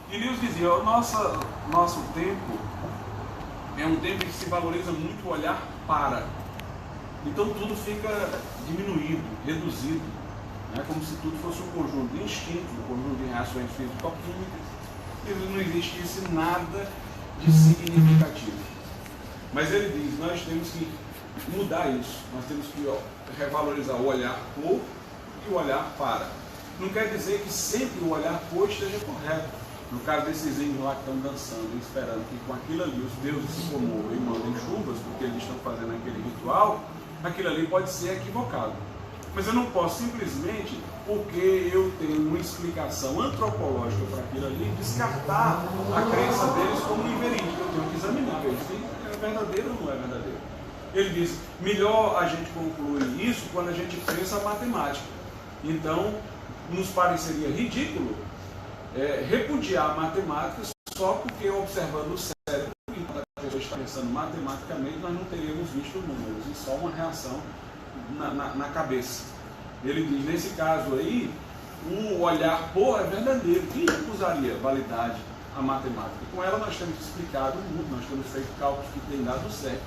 E Lewis dizia, o nosso tempo é um tempo que se valoriza muito o olhar para. Então tudo fica diminuído, reduzido, né? Como se tudo fosse um conjunto de instintos, um conjunto de reações físico-químicas, e não existisse nada de significativo. Mas ele diz, nós temos que mudar isso, nós temos que revalorizar o olhar por e o olhar para. Não quer dizer que sempre o olhar por esteja correto. No caso desses índios lá que estão dançando e esperando que com aquilo ali os deuses se comovam e mandem chuvas, porque eles estão fazendo aquele ritual, aquilo ali pode ser equivocado. Mas eu não posso simplesmente, porque eu tenho uma explicação antropológica para aquilo ali, descartar a crença deles como inverídica. Eu tenho que examinar, ver se é verdadeiro ou não é verdadeiro. Ele diz, melhor a gente concluir isso quando a gente pensa a matemática. Então, nos pareceria ridículo repudiar a matemática só porque observando o cérebro, enquanto a pessoa está pensando matematicamente, nós não teríamos visto números, e só uma reação na cabeça. Ele diz, nesse caso aí, o olhar por é verdadeiro. Quem recusaria validade à matemática? Com ela nós temos explicado o mundo, nós temos feito cálculos que têm dado certo.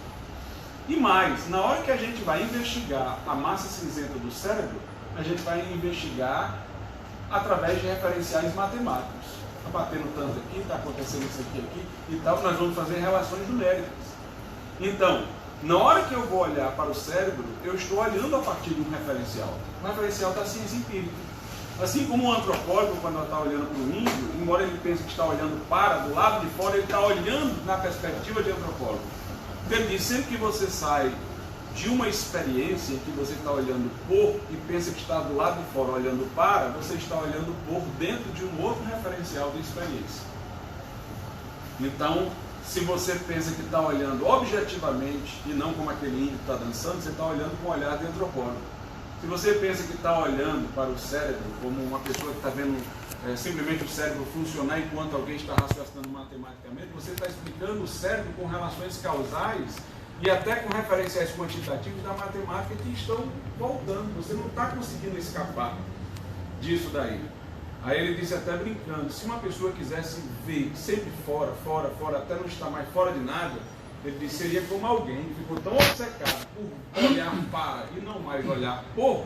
E mais, na hora que a gente vai investigar a massa cinzenta do cérebro, a gente vai investigar através de referenciais matemáticos. Está batendo tanto aqui, está acontecendo isso aqui e tal, nós vamos fazer relações numéricas. Então, na hora que eu vou olhar para o cérebro, eu estou olhando a partir de um referencial. O referencial da ciência empírica. Assim como o antropólogo, quando está olhando para o índio, embora ele pense que está olhando para, do lado de fora, ele está olhando na perspectiva de antropólogo. Então ele diz, sempre que você sai de uma experiência que você está olhando por e pensa que está do lado de fora olhando para, você está olhando por dentro de um outro referencial de experiência. Então, se você pensa que está olhando objetivamente e não como aquele índio que está dançando, você está olhando com o olhar de antropólogo. Se você pensa que está olhando para o cérebro como uma pessoa que está vendo simplesmente o cérebro funcionar enquanto alguém está raciocinando matematicamente, você está explicando o cérebro com relações causais e até com referenciais quantitativos da matemática que estão voltando. Você não está conseguindo escapar disso daí. Aí ele disse até brincando, se uma pessoa quisesse ver sempre fora, até não estar mais fora de nada, ele disse, seria como alguém que ficou tão obcecado por olhar para e não mais olhar por,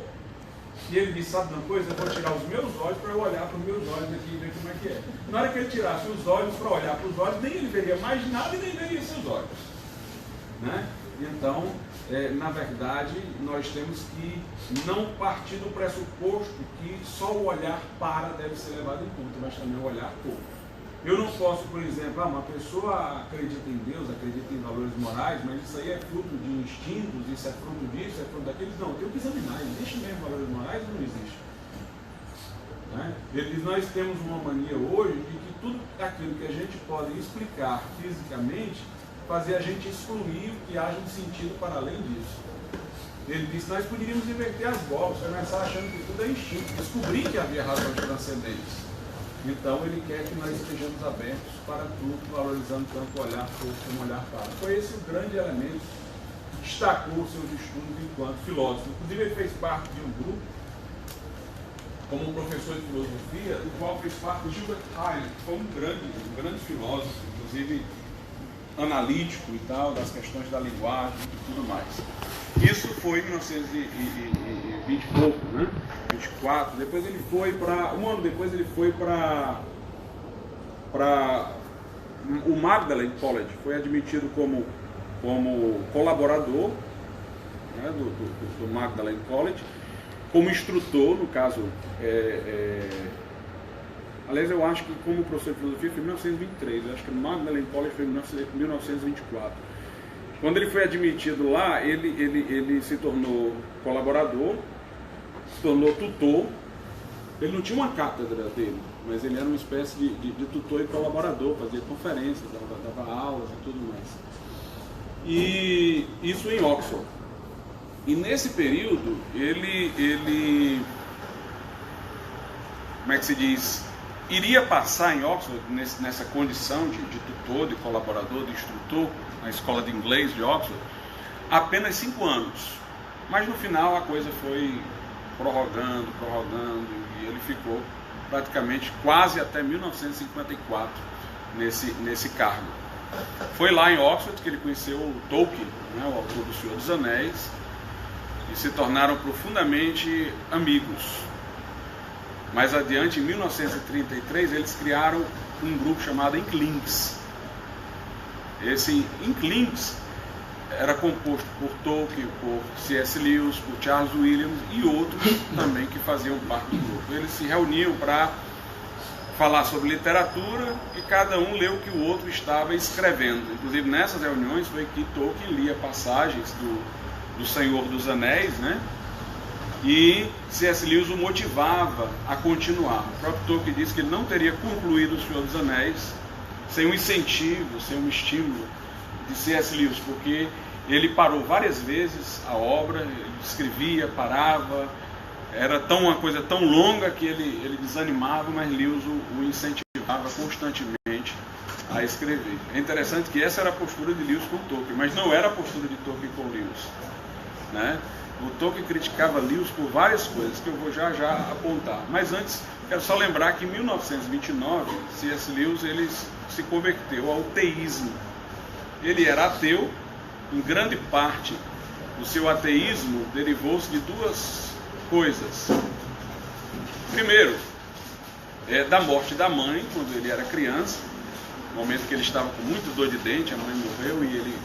e ele disse, sabe uma coisa, eu vou tirar os meus olhos para eu olhar para os meus olhos aqui e ver como é que é. Na hora que ele tirasse os olhos para olhar para os olhos, nem ele veria mais nada e nem veria seus olhos. Né? Então, na verdade, nós temos que não partir do pressuposto que só o olhar para deve ser levado em conta, mas também o olhar por. Eu não posso, por exemplo, uma pessoa acredita em Deus, acredita em valores morais, mas isso aí é fruto de instintos, isso é fruto disso, é fruto daquilo. Não, eu tenho que examinar, existe mesmo valores morais ou não existe? Né? Ele diz, nós temos uma mania hoje de que tudo aquilo que a gente pode explicar fisicamente, fazer a gente excluir o que haja um sentido para além disso. Ele disse, nós poderíamos inverter as bolas, começar achando que tudo é instinto, descobrir que havia razões transcendentes. Então ele quer que nós estejamos abertos para tudo, valorizando tanto o olhar como o olhar para. Foi esse o grande elemento que destacou seus estudos enquanto filósofo. Inclusive ele fez parte de um grupo, como um professor de filosofia, do qual fez parte de Gilbert Ryle, que foi um grande filósofo, inclusive analítico e tal, das questões da linguagem e tudo mais. Isso foi em 1920 e pouco, né? 24. Depois ele foi para... Um ano depois ele foi para o Magdalen College. Foi admitido como colaborador, né, do Magdalen College, como instrutor, no caso... Aliás, eu acho que como professor de filosofia foi em 1923, eu acho que o Magdalen College foi em 1924. Quando ele foi admitido lá, ele se tornou colaborador, se tornou tutor. Ele não tinha uma cátedra dele, mas ele era uma espécie de tutor e colaborador, fazia conferências, dava aulas e tudo mais. E isso em Oxford. E nesse período, ele como é que se diz, iria passar em Oxford, nessa condição de tutor, de colaborador, de instrutor, na escola de inglês de Oxford, apenas 5 anos. Mas no final a coisa foi prorrogando, e ele ficou praticamente quase até 1954 nesse cargo. Foi lá em Oxford que ele conheceu o Tolkien, né, o autor do Senhor dos Anéis, e se tornaram profundamente amigos. Mais adiante, em 1933, eles criaram um grupo chamado Inklings. Esse Inklings era composto por Tolkien, por C.S. Lewis, por Charles Williams e outros também que faziam parte do grupo. Eles se reuniam para falar sobre literatura e cada um leu o que o outro estava escrevendo. Inclusive nessas reuniões foi que Tolkien lia passagens do Senhor dos Anéis, né? E C.S. Lewis o motivava a continuar. O próprio Tolkien disse que ele não teria concluído o Senhor dos Anéis sem um incentivo, sem um estímulo de C.S. Lewis, porque ele parou várias vezes a obra, ele escrevia, parava, era uma coisa tão longa que ele desanimava, mas Lewis o incentivava constantemente a escrever. É interessante que essa era a postura de Lewis com Tolkien, mas não era a postura de Tolkien com Lewis, né? O Tolkien criticava Lewis por várias coisas que eu vou já apontar. Mas antes, quero só lembrar que em 1929, C.S. Lewis ele se converteu ao teísmo. Ele era ateu, em grande parte o seu ateísmo derivou-se de duas coisas. Primeiro, da morte da mãe, quando ele era criança, no momento que ele estava com muito dor de dente, a mãe morreu e ele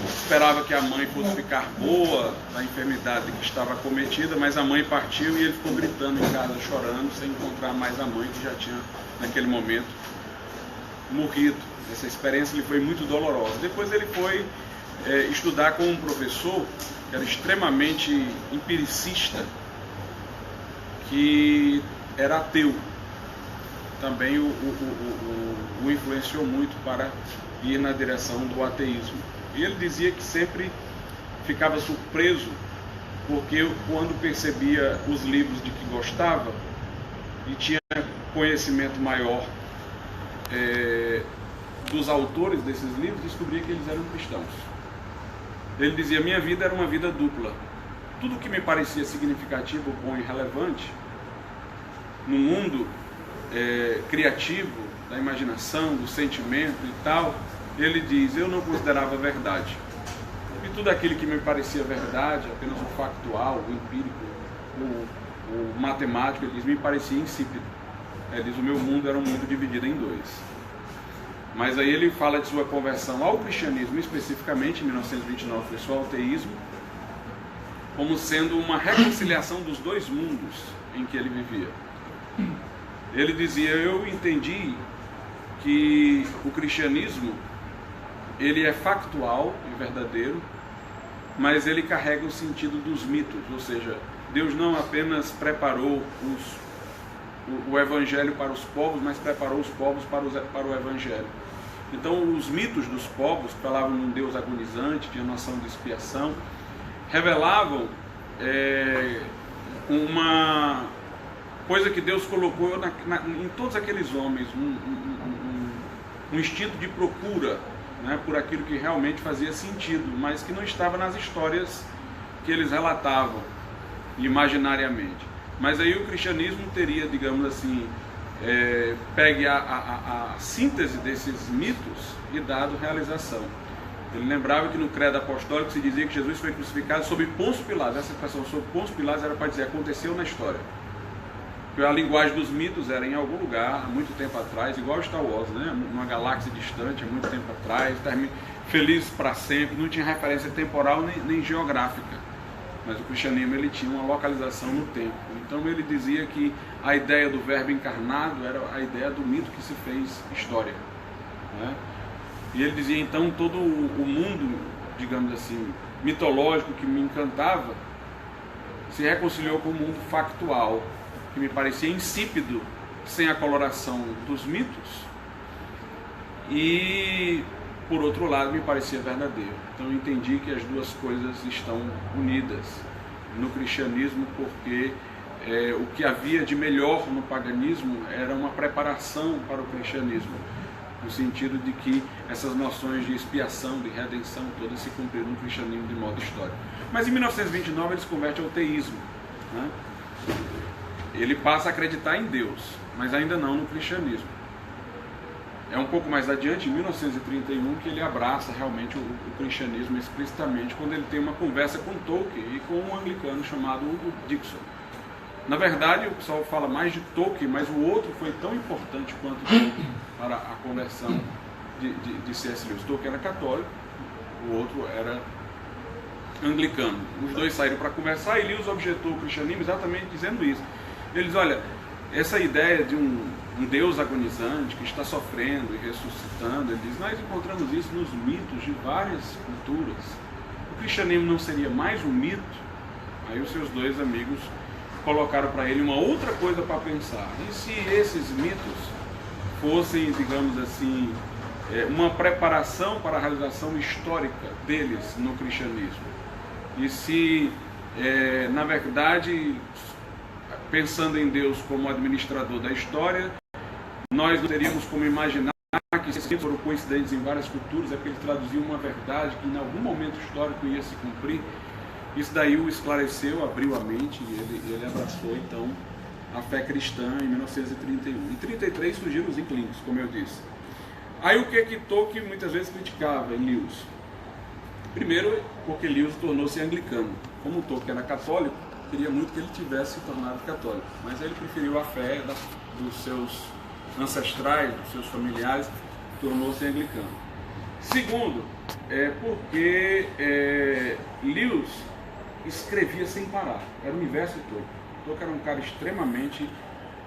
esperava que a mãe fosse ficar boa da enfermidade que estava acometida, mas a mãe partiu e ele ficou gritando em casa, chorando, sem encontrar mais a mãe que já tinha, naquele momento, morrido. Essa experiência lhe foi muito dolorosa. Depois ele foi estudar com um professor que era extremamente empiricista, que era ateu. Também o influenciou muito para ir na direção do ateísmo. E ele dizia que sempre ficava surpreso, porque quando percebia os livros de que gostava e tinha conhecimento maior dos autores desses livros, descobria que eles eram cristãos. Ele dizia: minha vida era uma vida dupla. Tudo que me parecia significativo, bom e relevante no mundo criativo, da imaginação, do sentimento e tal, ele diz, eu não considerava verdade. E tudo aquilo que me parecia verdade, apenas o factual, o empírico, o matemático, ele diz, me parecia insípido. Ele diz, o meu mundo era um mundo dividido em dois. Mas aí ele fala de sua conversão ao cristianismo, especificamente em 1929, foi só ao ateísmo, como sendo uma reconciliação dos dois mundos em que ele vivia. Ele dizia, eu entendi que o cristianismo ele é factual e verdadeiro, mas ele carrega o sentido dos mitos, ou seja, Deus não apenas preparou o evangelho para os povos, mas preparou os povos para o evangelho. Então os mitos dos povos, que falavam num Deus agonizante, tinha noção de expiação, revelavam uma coisa que Deus colocou em todos aqueles homens, um instinto de procura, né, por aquilo que realmente fazia sentido, mas que não estava nas histórias que eles relatavam imaginariamente. Mas aí o cristianismo teria, digamos assim, pegue a síntese desses mitos e dado realização. Ele lembrava que no credo apostólico se dizia que Jesus foi crucificado sob Pôncio Pilatos. Essa expressão sob Pôncio Pilatos era para dizer, aconteceu na história. Porque a linguagem dos mitos era em algum lugar, há muito tempo atrás, igual Star Wars, né? Numa galáxia distante, há muito tempo atrás, feliz para sempre, não tinha referência temporal nem geográfica. Mas o cristianismo ele tinha uma localização no tempo. Então ele dizia que a ideia do verbo encarnado era a ideia do mito que se fez história, né? E ele dizia, então, todo o mundo, digamos assim, mitológico que me encantava, se reconciliou com o mundo factual, que me parecia insípido, sem a coloração dos mitos, e, por outro lado, me parecia verdadeiro. Então eu entendi que as duas coisas estão unidas no cristianismo, porque o que havia de melhor no paganismo era uma preparação para o cristianismo, no sentido de que essas noções de expiação, de redenção, todas se cumpriram no cristianismo de modo histórico. Mas em 1929 ele se converte ao teísmo, né? Ele passa a acreditar em Deus. mas ainda não no cristianismo. É um pouco mais adiante, em 1931, que ele abraça realmente o cristianismo explicitamente, quando ele tem uma conversa com Tolkien e com um anglicano chamado Hugo Dixon. Na verdade, o pessoal fala mais de Tolkien, mas o outro foi tão importante quanto Tolkien para a conversão de C.S. Lewis. Tolkien era católico, o outro era anglicano. Os dois saíram para conversar e Lewis objetou o cristianismo exatamente dizendo isso. Ele diz, olha, essa ideia de um Deus agonizante que está sofrendo e ressuscitando, ele diz, nós encontramos isso nos mitos de várias culturas. O cristianismo não seria mais um mito? Aí os seus dois amigos colocaram para ele uma outra coisa para pensar. E se esses mitos fossem, digamos assim, uma preparação para a realização histórica deles no cristianismo? E se, na verdade, pensando em Deus como administrador da história, nós não teríamos como imaginar que esses mitos foram coincidentes em várias culturas, é porque eles traduziam uma verdade que em algum momento histórico ia se cumprir. Isso daí o esclareceu, abriu a mente e ele abraçou então a fé cristã em 1931. Em 1933 surgiram os Inklings, como eu disse. Aí o que Tolkien muitas vezes criticava em Lewis? Primeiro, porque Lewis tornou-se anglicano. Como Tolkien era católico, queria muito que ele tivesse se tornado católico, mas ele preferiu a fé dos seus ancestrais, dos seus familiares, tornou-se anglicano. Segundo, porque Lewis escrevia sem parar, era o universo de Tolkien. Tolkien era um cara extremamente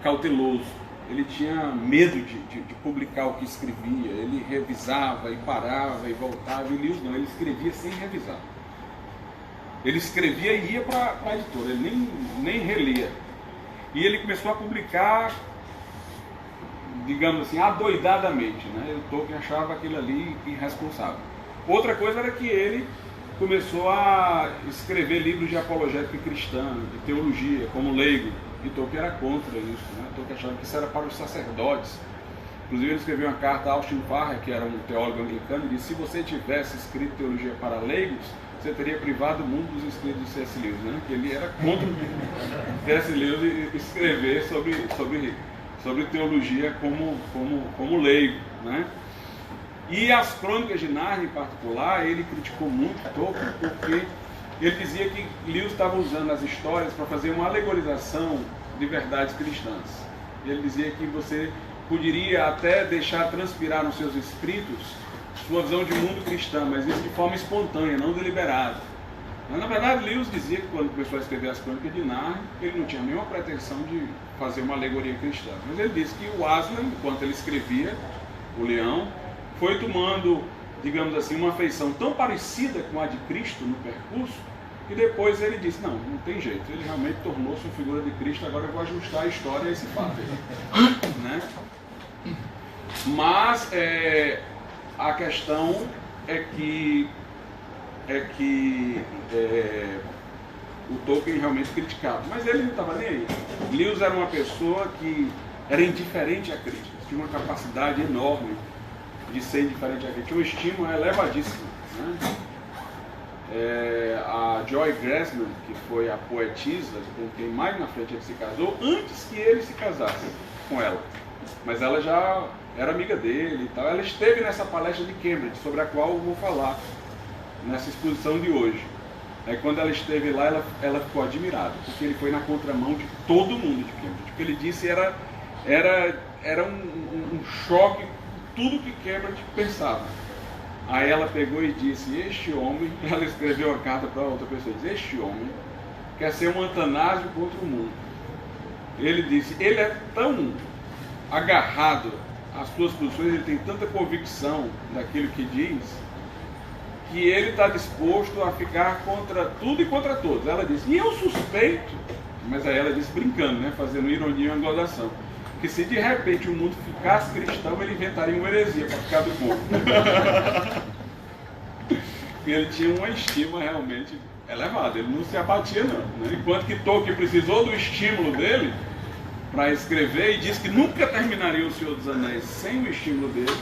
cauteloso, ele tinha medo de publicar o que escrevia, ele revisava e parava e voltava, e Lewis não, ele escrevia sem revisar. Ele escrevia e ia para a editora, ele nem relia. E ele começou a publicar, digamos assim, adoidadamente, né? O Tolkien achava aquilo ali irresponsável. Outra coisa era que ele começou a escrever livros de apologética cristã, de teologia, como leigo, e Tolkien era contra isso, né? Tolkien achava que isso era para os sacerdotes. Inclusive ele escreveu uma carta a Austin Farrer, que era um teólogo anglicano, e disse, se você tivesse escrito teologia para leigos, você teria privado o mundo dos escritos de C.S. Lewis, né? Que ele era contra C.S. Lewis escrever sobre teologia como leigo, né? E as Crônicas de Nárnia em particular, ele criticou muito Tolkien, porque ele dizia que Lewis estava usando as histórias para fazer uma alegorização de verdades cristãs. Ele dizia que você poderia até deixar transpirar nos seus escritos sua visão de mundo cristã, mas isso de forma espontânea, não deliberada. Mas, na verdade, Lewis dizia que quando começou a escrever as Crônicas de Nárnia, ele não tinha nenhuma pretensão de fazer uma alegoria cristã. Mas ele disse que o Aslan, enquanto ele escrevia O Leão, foi tomando, digamos assim, uma feição tão parecida com a de Cristo no percurso, que depois ele disse, não tem jeito, ele realmente tornou-se uma figura de Cristo, agora eu vou ajustar a história a esse fato aí. Né? Mas a questão é que o Tolkien realmente criticava, mas ele não estava nem aí. Lewis era uma pessoa que era indiferente à crítica, tinha uma capacidade enorme de ser indiferente à crítica, tinha um estímulo elevadíssimo, né? A Joy Grassman, que foi a poetisa com quem mais na frente ele se casou, antes que ele se casasse com ela, mas ela já era amiga dele e tal. Ela esteve nessa palestra de Cambridge, sobre a qual eu vou falar nessa exposição de hoje. Aí quando ela esteve lá, ela ficou admirada, porque ele foi na contramão de todo mundo de Cambridge. O que ele disse era um choque com tudo que Cambridge pensava. Aí ela pegou e disse, este homem, ela escreveu uma carta para outra pessoa, disse, este homem quer ser um Antanásio contra o mundo. Ele disse, ele é tão agarrado às suas posições, ele tem tanta convicção daquilo que diz, que ele está disposto a ficar contra tudo e contra todos. Ela disse, e eu suspeito, mas aí ela disse brincando, né, fazendo ironia e uma gozação, que se de repente o mundo ficasse cristão, ele inventaria uma heresia para ficar do povo. E ele tinha uma estima realmente elevada, ele não se abatia não, né? Enquanto que Tolkien precisou do estímulo dele para escrever e disse que nunca terminaria O Senhor dos Anéis sem o estímulo dele,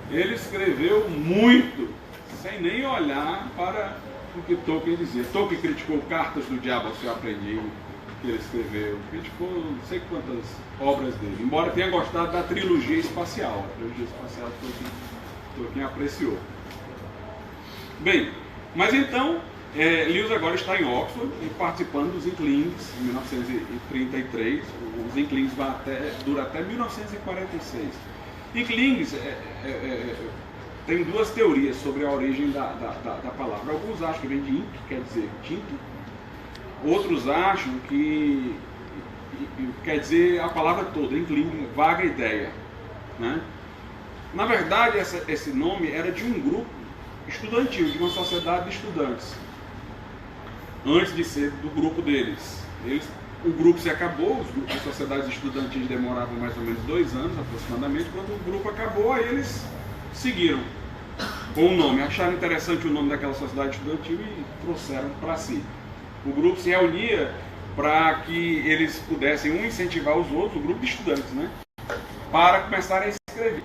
ele escreveu muito, sem nem olhar para o que Tolkien dizia. Tolkien criticou Cartas do Diabo ao Seu Aprendiz, que ele escreveu, criticou não sei quantas obras dele, embora tenha gostado da trilogia espacial. A trilogia espacial foi quem apreciou. Bem, mas então, Lewis agora está em Oxford e participando dos Inklings em 1933. Os Inklings duram até 1946. Inklings tem duas teorias sobre a origem da palavra. Alguns acham que vem de ink, quer dizer tinta. Outros acham que quer dizer a palavra toda, Inkling, vaga ideia, né? Na verdade, esse nome era de um grupo estudantil, de uma sociedade de estudantes, antes de ser do grupo deles. O grupo se acabou, os grupos de sociedades estudantis demoravam mais ou menos 2 anos aproximadamente. Quando o grupo acabou, aí eles seguiram com o nome, acharam interessante o nome daquela sociedade estudantil e trouxeram para si. O grupo se reunia para que eles pudessem incentivar os outros, o grupo de estudantes, né, para começarem a escrever.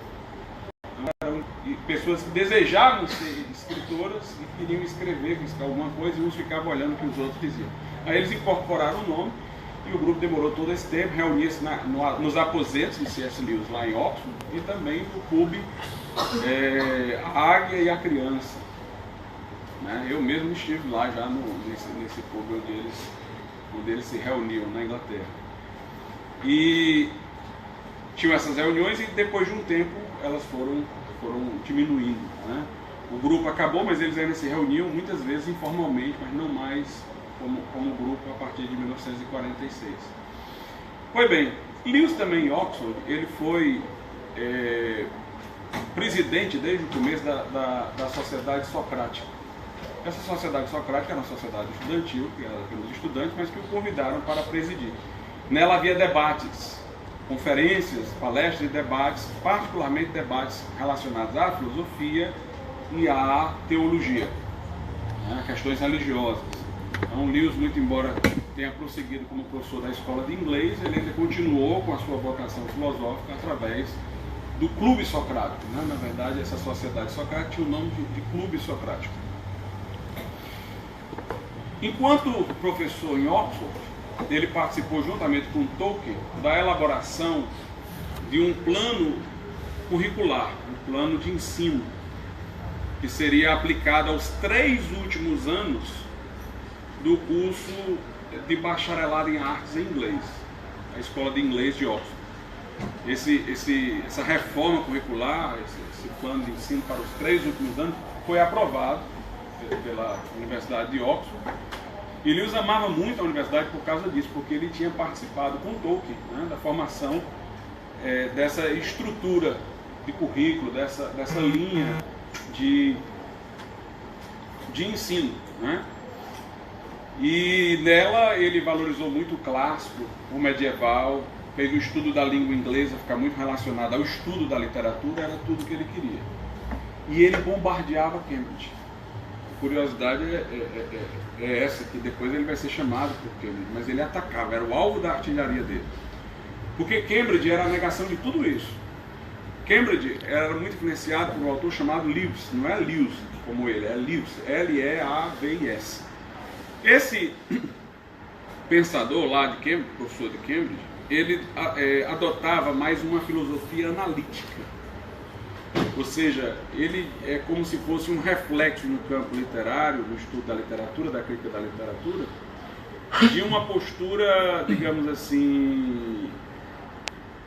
Eram pessoas que desejavam ser escritoras e queriam escrever, buscar alguma coisa, e uns ficavam olhando o que os outros diziam. Aí eles incorporaram o nome e o grupo demorou todo esse tempo, reunia-se nos aposentos de C.S. Lewis lá em Oxford e também no clube A Águia e a Criança. Né? Eu mesmo estive lá já nesse clube onde eles se reuniam na Inglaterra. E tinham essas reuniões e depois de um tempo elas foram diminuindo. Né? O grupo acabou, mas eles ainda se reuniam muitas vezes informalmente, mas não mais como grupo a partir de 1946. Pois bem, Lewis também em Oxford, ele foi presidente desde o começo da Sociedade Socrática. Essa Sociedade Socrática era uma sociedade estudantil, que era pelos estudantes, mas que o convidaram para presidir. Nela havia debates, conferências, palestras e debates, particularmente debates relacionados à filosofia e à teologia, né, questões religiosas. Então, Lewis, muito embora tenha prosseguido como professor da escola de inglês, ele ainda continuou com a sua vocação filosófica através do Clube Socrático. Né? Na verdade, essa sociedade socrática tinha o nome de Clube Socrático. Enquanto professor em Oxford, ele participou juntamente com Tolkien da elaboração de um plano curricular, um plano de ensino, que seria aplicado aos 3 últimos anos do curso de bacharelado em artes em inglês, a Escola de Inglês de Oxford. Essa reforma curricular, esse plano de ensino para os 3 últimos anos, foi aprovado pela Universidade de Oxford. E Lewis amava muito a universidade por causa disso, porque ele tinha participado com Tolkien, né, da formação dessa estrutura de currículo, dessa linha de ensino, né? E nela ele valorizou muito o clássico, o medieval, fez o estudo da língua inglesa ficar muito relacionado ao estudo da literatura, era tudo que ele queria. E ele bombardeava Cambridge. A curiosidade é essa, que depois ele vai ser chamado por Cambridge, mas ele atacava, era o alvo da artilharia dele. Porque Cambridge era a negação de tudo isso. Cambridge era muito influenciado por um autor chamado Lewis, não é Lewis como ele, é Lewis, L-E-A-V-I-S. Esse pensador lá de Cambridge, professor de Cambridge, ele adotava mais uma filosofia analítica. Ou seja, ele é como se fosse um reflexo no campo literário, no estudo da literatura, da crítica da literatura, de uma postura, digamos assim,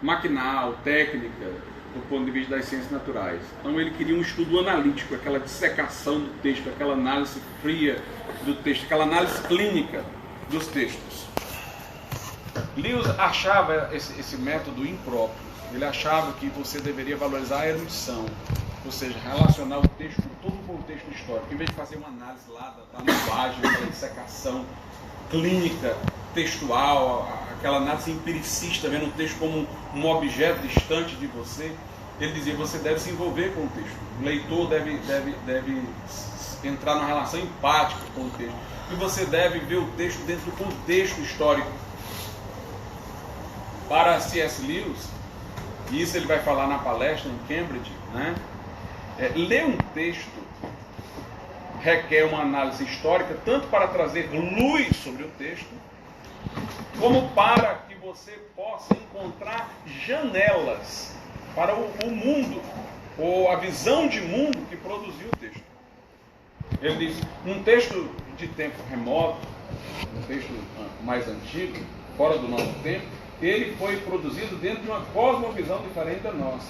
maquinal, técnica, do ponto de vista das ciências naturais. Então ele queria um estudo analítico, aquela dissecação do texto, aquela análise fria do texto, aquela análise clínica dos textos. Lewis achava esse método impróprio. Ele achava que você deveria valorizar a erudição, ou seja, relacionar o texto com todo o contexto histórico, em vez de fazer uma análise lá da linguagem, aquela dissecação clínica, textual, aquela análise empiricista, vendo o texto como um objeto distante de você. Ele dizia, você deve se envolver com o texto, o leitor deve entrar numa relação empática com o texto, e você deve ver o texto dentro do contexto histórico. Para C.S. Lewis, e isso ele vai falar na palestra em Cambridge, né? Ler um texto requer uma análise histórica, tanto para trazer luz sobre o texto, como para que você possa encontrar janelas para o mundo, ou a visão de mundo que produziu o texto. Ele diz, um texto de tempo remoto, um texto mais antigo, fora do nosso tempo, ele foi produzido dentro de uma cosmovisão diferente da nossa.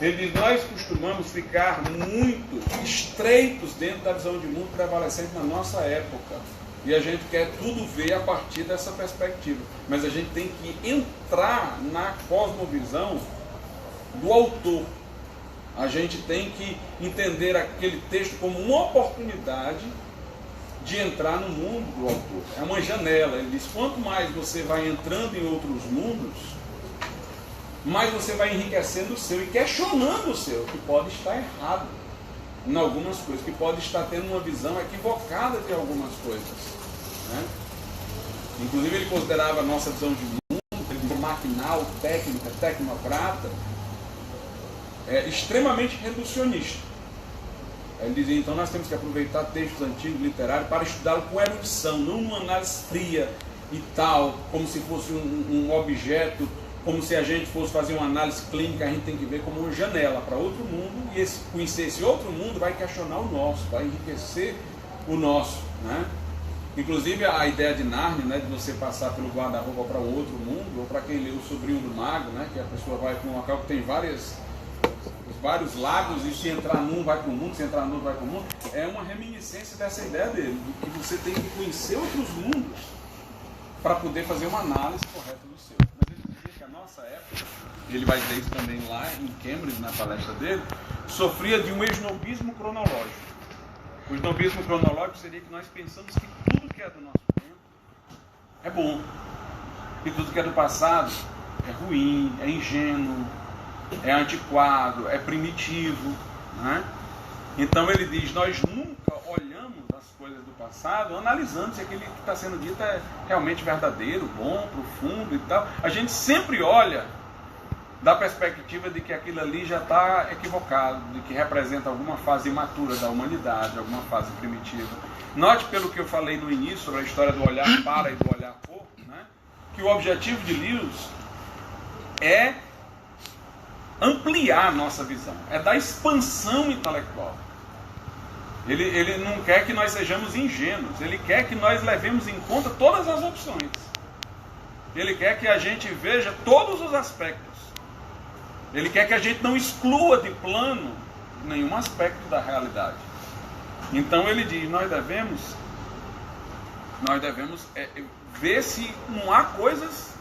Ele diz, nós costumamos ficar muito estreitos dentro da visão de mundo prevalecente na nossa época. E a gente quer tudo ver a partir dessa perspectiva. Mas a gente tem que entrar na cosmovisão do autor. A gente tem que entender aquele texto como uma oportunidade de entrar no mundo do autor. É uma janela. Ele diz, quanto mais você vai entrando em outros mundos, mais você vai enriquecendo o seu e questionando o seu, que pode estar errado em algumas coisas, que pode estar tendo uma visão equivocada de algumas coisas, né? Inclusive ele considerava a nossa visão de mundo, maquinal, técnica, tecnocrata, extremamente reducionista. Ele dizia, então nós temos que aproveitar textos antigos, literários, para estudá-lo com erudição, não uma análise fria e tal, como se fosse um objeto, como se a gente fosse fazer uma análise clínica. A gente tem que ver como uma janela para outro mundo, e conhecer esse outro mundo vai questionar o nosso, vai enriquecer o nosso, né? Inclusive a ideia de Nárnia, né, de você passar pelo guarda-roupa para o outro mundo, ou para quem lê O Sobrinho do Mago, né, que a pessoa vai para um local que tem vários lagos, e se entrar num vai para o mundo, se entrar no outro vai para o mundo. É uma reminiscência dessa ideia dele, de que você tem que conhecer outros mundos para poder fazer uma análise correta do seu. Mas ele dizia que a nossa época, ele vai dizer isso também lá em Cambridge, na palestra dele, sofria de um esnobismo cronológico. O esnobismo cronológico seria que nós pensamos que tudo que é do nosso tempo é bom, e tudo que é do passado é ruim, é ingênuo, é antiquado, é primitivo, né? Então ele diz, nós nunca olhamos as coisas do passado analisando se aquilo que está sendo dito é realmente verdadeiro, bom, profundo e tal. A gente sempre olha da perspectiva de que aquilo ali já está equivocado, de que representa alguma fase imatura da humanidade, alguma fase primitiva. Note, pelo que eu falei no início sobre a história do olhar para e do olhar por, né, que o objetivo de Lewis é ampliar a nossa visão, é dar expansão intelectual. Ele não quer que nós sejamos ingênuos, ele quer que nós levemos em conta todas as opções. Ele quer que a gente veja todos os aspectos. Ele quer que a gente não exclua de plano nenhum aspecto da realidade. Então ele diz, nós devemos ver se não há coisas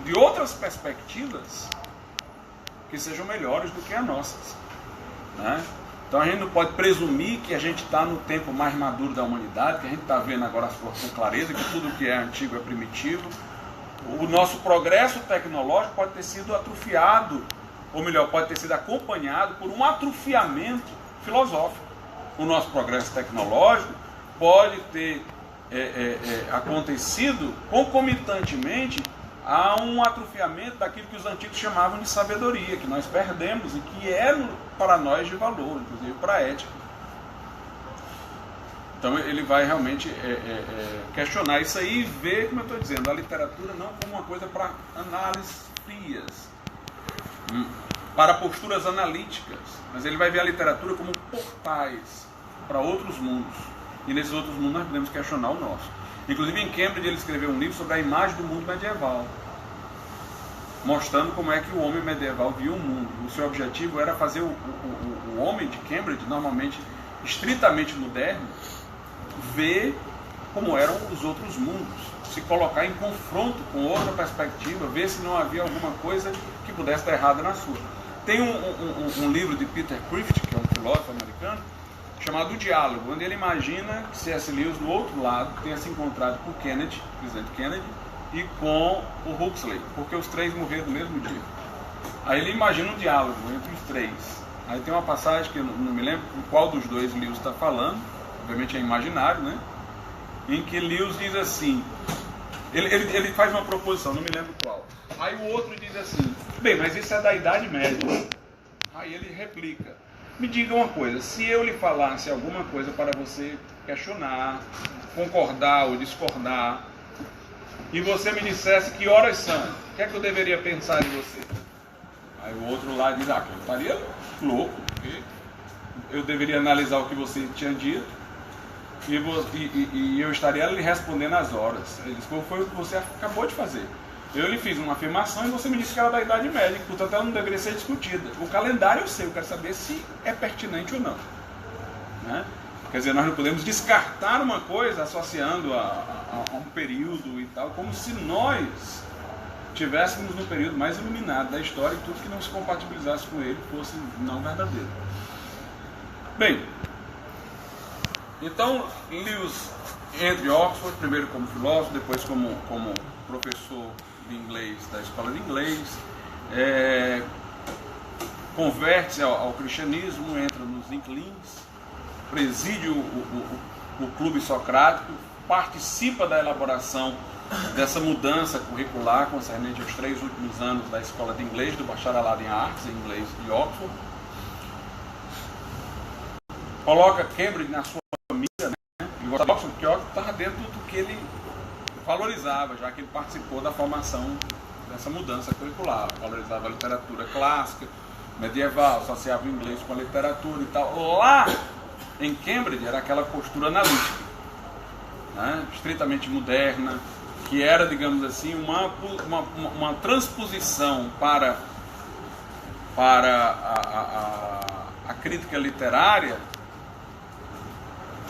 de outras perspectivas que sejam melhores do que as nossas, né? Então a gente não pode presumir que a gente está no tempo mais maduro da humanidade, que a gente está vendo agora as coisas com clareza, que tudo que é antigo é primitivo. O nosso progresso tecnológico pode ter sido atrofiado, ou melhor, pode ter sido acompanhado por um atrofiamento filosófico. O nosso progresso tecnológico pode ter acontecido concomitantemente a um atrofiamento daquilo que os antigos chamavam de sabedoria, que nós perdemos e que é para nós de valor, inclusive para a ética. Então ele vai realmente questionar isso aí e ver, como eu estou dizendo, a literatura não como uma coisa para análises frias, para posturas analíticas, mas ele vai ver a literatura como portais para outros mundos. E nesses outros mundos nós podemos questionar o nosso. Inclusive em Cambridge ele escreveu um livro sobre a imagem do mundo medieval, mostrando como é que o homem medieval via o mundo. O seu objetivo era fazer o homem de Cambridge, normalmente estritamente moderno, ver como eram os outros mundos, se colocar em confronto com outra perspectiva, ver se não havia alguma coisa que pudesse estar errada na sua. Tem um livro de Peter Crift, que é um filósofo americano, chamado O Diálogo, onde ele imagina que C.S. Lewis, do outro lado, tenha se encontrado com Kennedy, presidente Kennedy, e com o Huxley, porque os três morreram no mesmo dia. Aí ele imagina um diálogo entre os três. Aí tem uma passagem que eu não me lembro qual dos dois Lewis está falando, obviamente é imaginário, né? Em que Lewis diz assim, ele faz uma proposição, não me lembro qual. Aí o outro diz assim, bem, mas isso é da Idade Média. Aí ele replica, me diga uma coisa, se eu lhe falasse alguma coisa para você questionar, concordar ou discordar, e você me dissesse que horas são, o que é que eu deveria pensar em você? Aí o outro lá diz, que eu estaria louco, porque eu deveria analisar o que você tinha dito e eu estaria lhe respondendo as horas. Ele disse, foi o que você acabou de fazer. Eu lhe fiz uma afirmação e você me disse que era da Idade Média, portanto ela não deveria ser discutida. O calendário eu sei, eu quero saber se é pertinente ou não. Né? Quer dizer, nós não podemos descartar uma coisa associando a um período e tal, como se nós tivéssemos no período mais iluminado da história e tudo que não se compatibilizasse com ele fosse não verdadeiro. Bem, então Lewis entra em Oxford, primeiro como filósofo, depois como professor de inglês da escola de inglês, converte-se ao cristianismo, entra nos Inklings, preside o clube socrático, participa da elaboração dessa mudança curricular concernente aos 3 últimos anos da escola de inglês, do bacharelado em artes em inglês de Oxford. Coloca Cambridge na sua mira, né? E o Oxford estava dentro do que ele valorizava, já que ele participou da formação dessa mudança curricular. Valorizava a literatura clássica, medieval, associava o inglês com a literatura e tal. Lá em Cambridge era aquela postura analítica, né? Estritamente moderna, que era, digamos assim, uma transposição para a crítica literária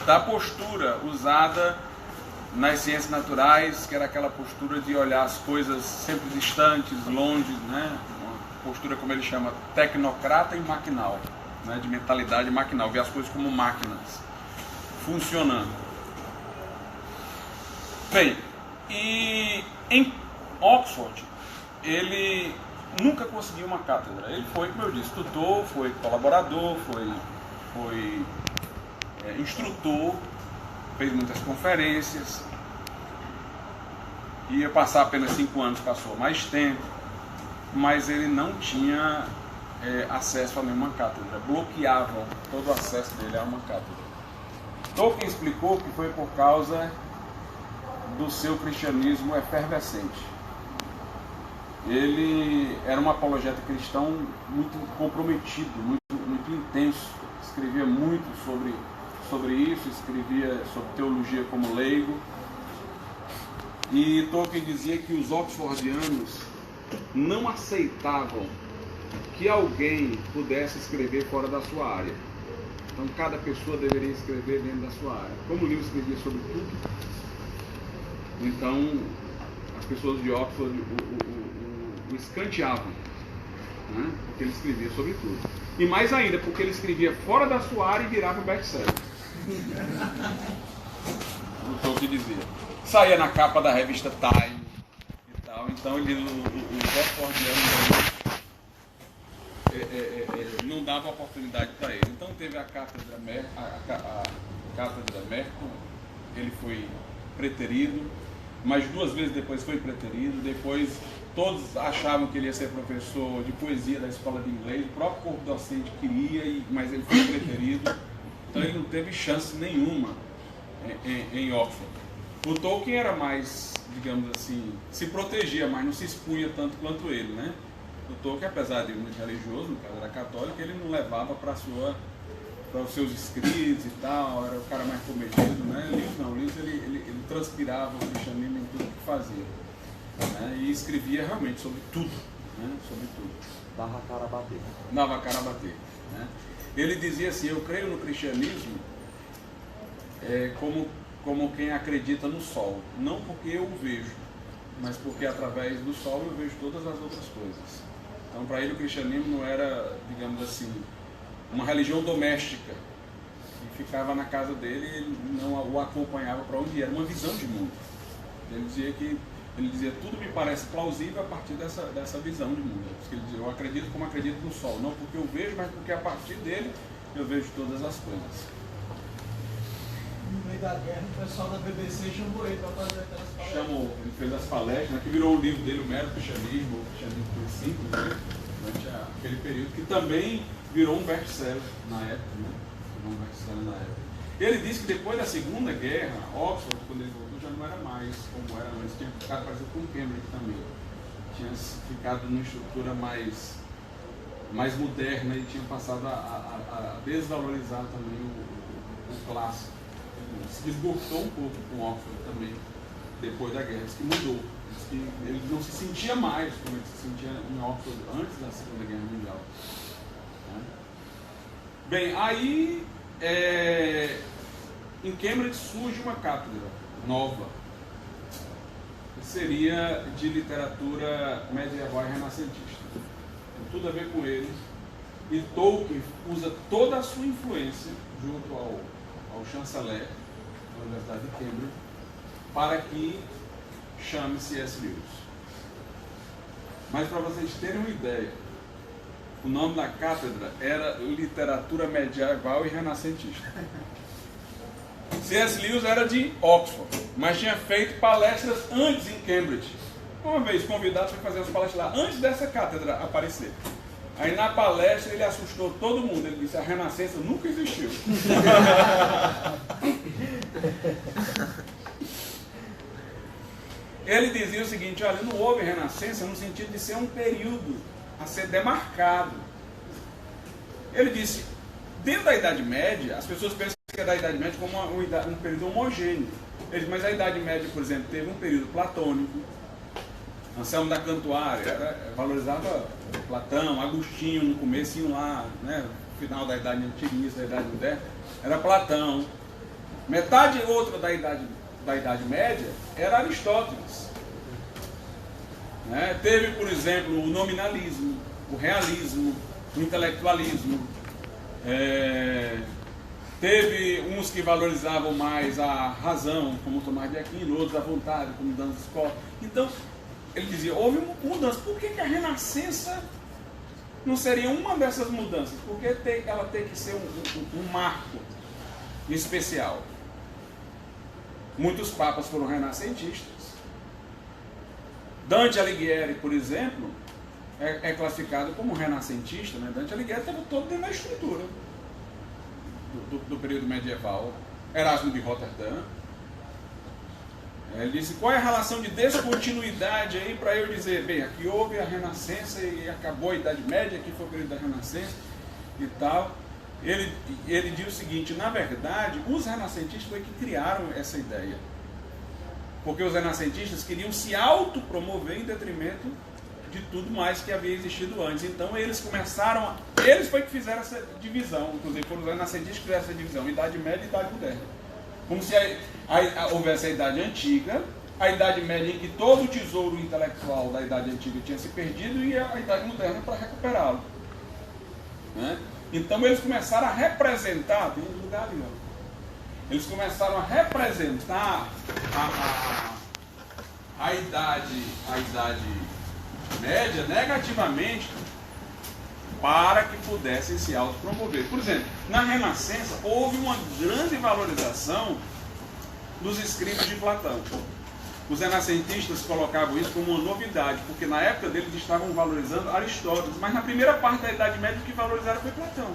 da postura usada nas ciências naturais, que era aquela postura de olhar as coisas sempre distantes, longe, né? Uma postura, como ele chama, tecnocrata e maquinal, né? De mentalidade maquinal, ver as coisas como máquinas funcionando. Bem, e em Oxford ele nunca conseguiu uma cátedra. Ele foi, como eu disse, tutor, foi colaborador, foi instrutor, fez muitas conferências, ia passar apenas 5 anos, passou mais tempo, mas ele não tinha acesso a nenhuma cátedra, bloqueavam todo o acesso dele a uma cátedra. Tolkien explicou que foi por causa do seu cristianismo efervescente. Ele era um apologeta cristão muito comprometido, muito intenso, escrevia muito sobre isso, escrevia sobre teologia como leigo, e Tolkien dizia que os oxfordianos não aceitavam que alguém pudesse escrever fora da sua área. Então cada pessoa deveria escrever dentro da sua área. Como o livro escrevia sobre tudo, então as pessoas de Oxford o escanteavam, né? Porque ele escrevia sobre tudo. E mais ainda, porque ele escrevia fora da sua área e virava um best-seller. O Tolkien dizia. Saía na capa da revista Time e tal. Então os oxfordianos não dava oportunidade para ele. Então teve a cátedra Merton, ele foi preterido, mas 2 vezes depois foi preterido. Depois todos achavam que ele ia ser professor de poesia da escola de inglês, o próprio corpo docente queria, mas ele foi preterido. Então ele não teve chance nenhuma em Oxford. O Tolkien era mais, digamos assim, se protegia, mas não se expunha tanto quanto ele, né? O Tolkien, apesar de muito religioso, no caso era católico, ele não levava para os seus escritos e tal, era o cara mais comedido, né? Lewis não, Lewis ele transpirava o cristianismo em tudo que fazia, né? E escrevia realmente sobre tudo, né? Sobre tudo. Dava a cara a bater. Dava a cara a bater, né? Ele dizia assim, eu creio no cristianismo como quem acredita no sol, não porque eu o vejo, mas porque através do sol eu vejo todas as outras coisas. Então para ele o cristianismo não era, digamos assim, uma religião doméstica, que ficava na casa dele e ele não o acompanhava para onde ia, era uma visão de mundo. Ele dizia, tudo me parece plausível a partir dessa visão de mundo. Ele dizia, eu acredito como acredito no sol, não porque eu vejo, mas porque a partir dele eu vejo todas as coisas. No meio da guerra, o pessoal da BBC chamou ele para fazer aquelas palestras. Chamou, ele fez as palestras, né, que virou o livro dele, o Mero Cristianismo, o Cristianismo Princípio, né, durante aquele período, que também virou um best-seller na época, né? Virou um best-seller na época. Ele disse que depois da Segunda Guerra, Oxford, quando ele voltou, já não era mais como era antes, tinha ficado parecido com Cambridge também. Tinha ficado numa estrutura mais moderna e tinha passado a desvalorizar também o clássico. Ele se desgostou um pouco com Oxford também, depois da guerra. Diz que mudou. Diz que ele não se sentia mais como ele se sentia em Oxford antes da Segunda Guerra Mundial. Bem, aí em Cambridge surge uma cátedra nova, que seria de literatura medieval e renascentista. Tem tudo a ver com ele. E Tolkien usa toda a sua influência junto ao chanceler da Universidade de Cambridge para que chame C.S. Lewis. Mas para vocês terem uma ideia, o nome da cátedra era Literatura Medieval e Renascentista. C.S. Lewis era de Oxford, mas tinha feito palestras antes em Cambridge. Uma vez convidado para fazer as palestras lá, antes dessa cátedra aparecer. Aí na palestra ele assustou todo mundo. Ele disse: a Renascença nunca existiu. Ele dizia o seguinte: olha, não houve Renascença no sentido de ser um período a ser demarcado. Ele disse: dentro da Idade Média, as pessoas pensam que é da Idade Média como um período homogêneo. Ele disse: mas a Idade Média, por exemplo, teve um período platônico. Anselmo da Cantuária valorizava Platão, Agostinho no comecinho lá, né, no final da Idade Antiga, início da Idade Moderna, era Platão. Metade outra da Idade Média era Aristóteles. Né? Teve, por exemplo, o nominalismo, o realismo, o intelectualismo. Teve uns que valorizavam mais a razão, como Tomás de Aquino, outros a vontade, como Duns Scotus. Então, ele dizia, houve uma mudança. Por que a Renascença não seria uma dessas mudanças? Porque ela tem que ser um marco especial. Muitos papas foram renascentistas. Dante Alighieri, por exemplo, é classificado como renascentista. Né? Dante Alighieri estava todo dentro da estrutura do período medieval. Erasmo de Roterdã. Ele disse, qual é a relação de descontinuidade aí para eu dizer, bem, aqui houve a Renascença e acabou a Idade Média, aqui foi o período da Renascença e tal. Ele diz o seguinte, na verdade, os renascentistas foi que criaram essa ideia. Porque os renascentistas queriam se autopromover em detrimento de tudo mais que havia existido antes. Então eles foi que fizeram essa divisão, inclusive foram os renascentistas que fizeram essa divisão, Idade Média e Idade Moderna. Como se houvesse a Idade Antiga, a Idade Média em que todo o tesouro intelectual da Idade Antiga tinha se perdido e a Idade Moderna para recuperá-lo. Né? Então eles começaram a representar, tem um lugar ali, ó. Eles começaram a representar a Idade Média negativamente para que pudessem se autopromover. Por exemplo, na Renascença houve uma grande valorização dos escritos de Platão. Os renascentistas colocavam isso como uma novidade, porque na época deles estavam valorizando Aristóteles, mas na primeira parte da Idade Média o que valorizaram foi Platão.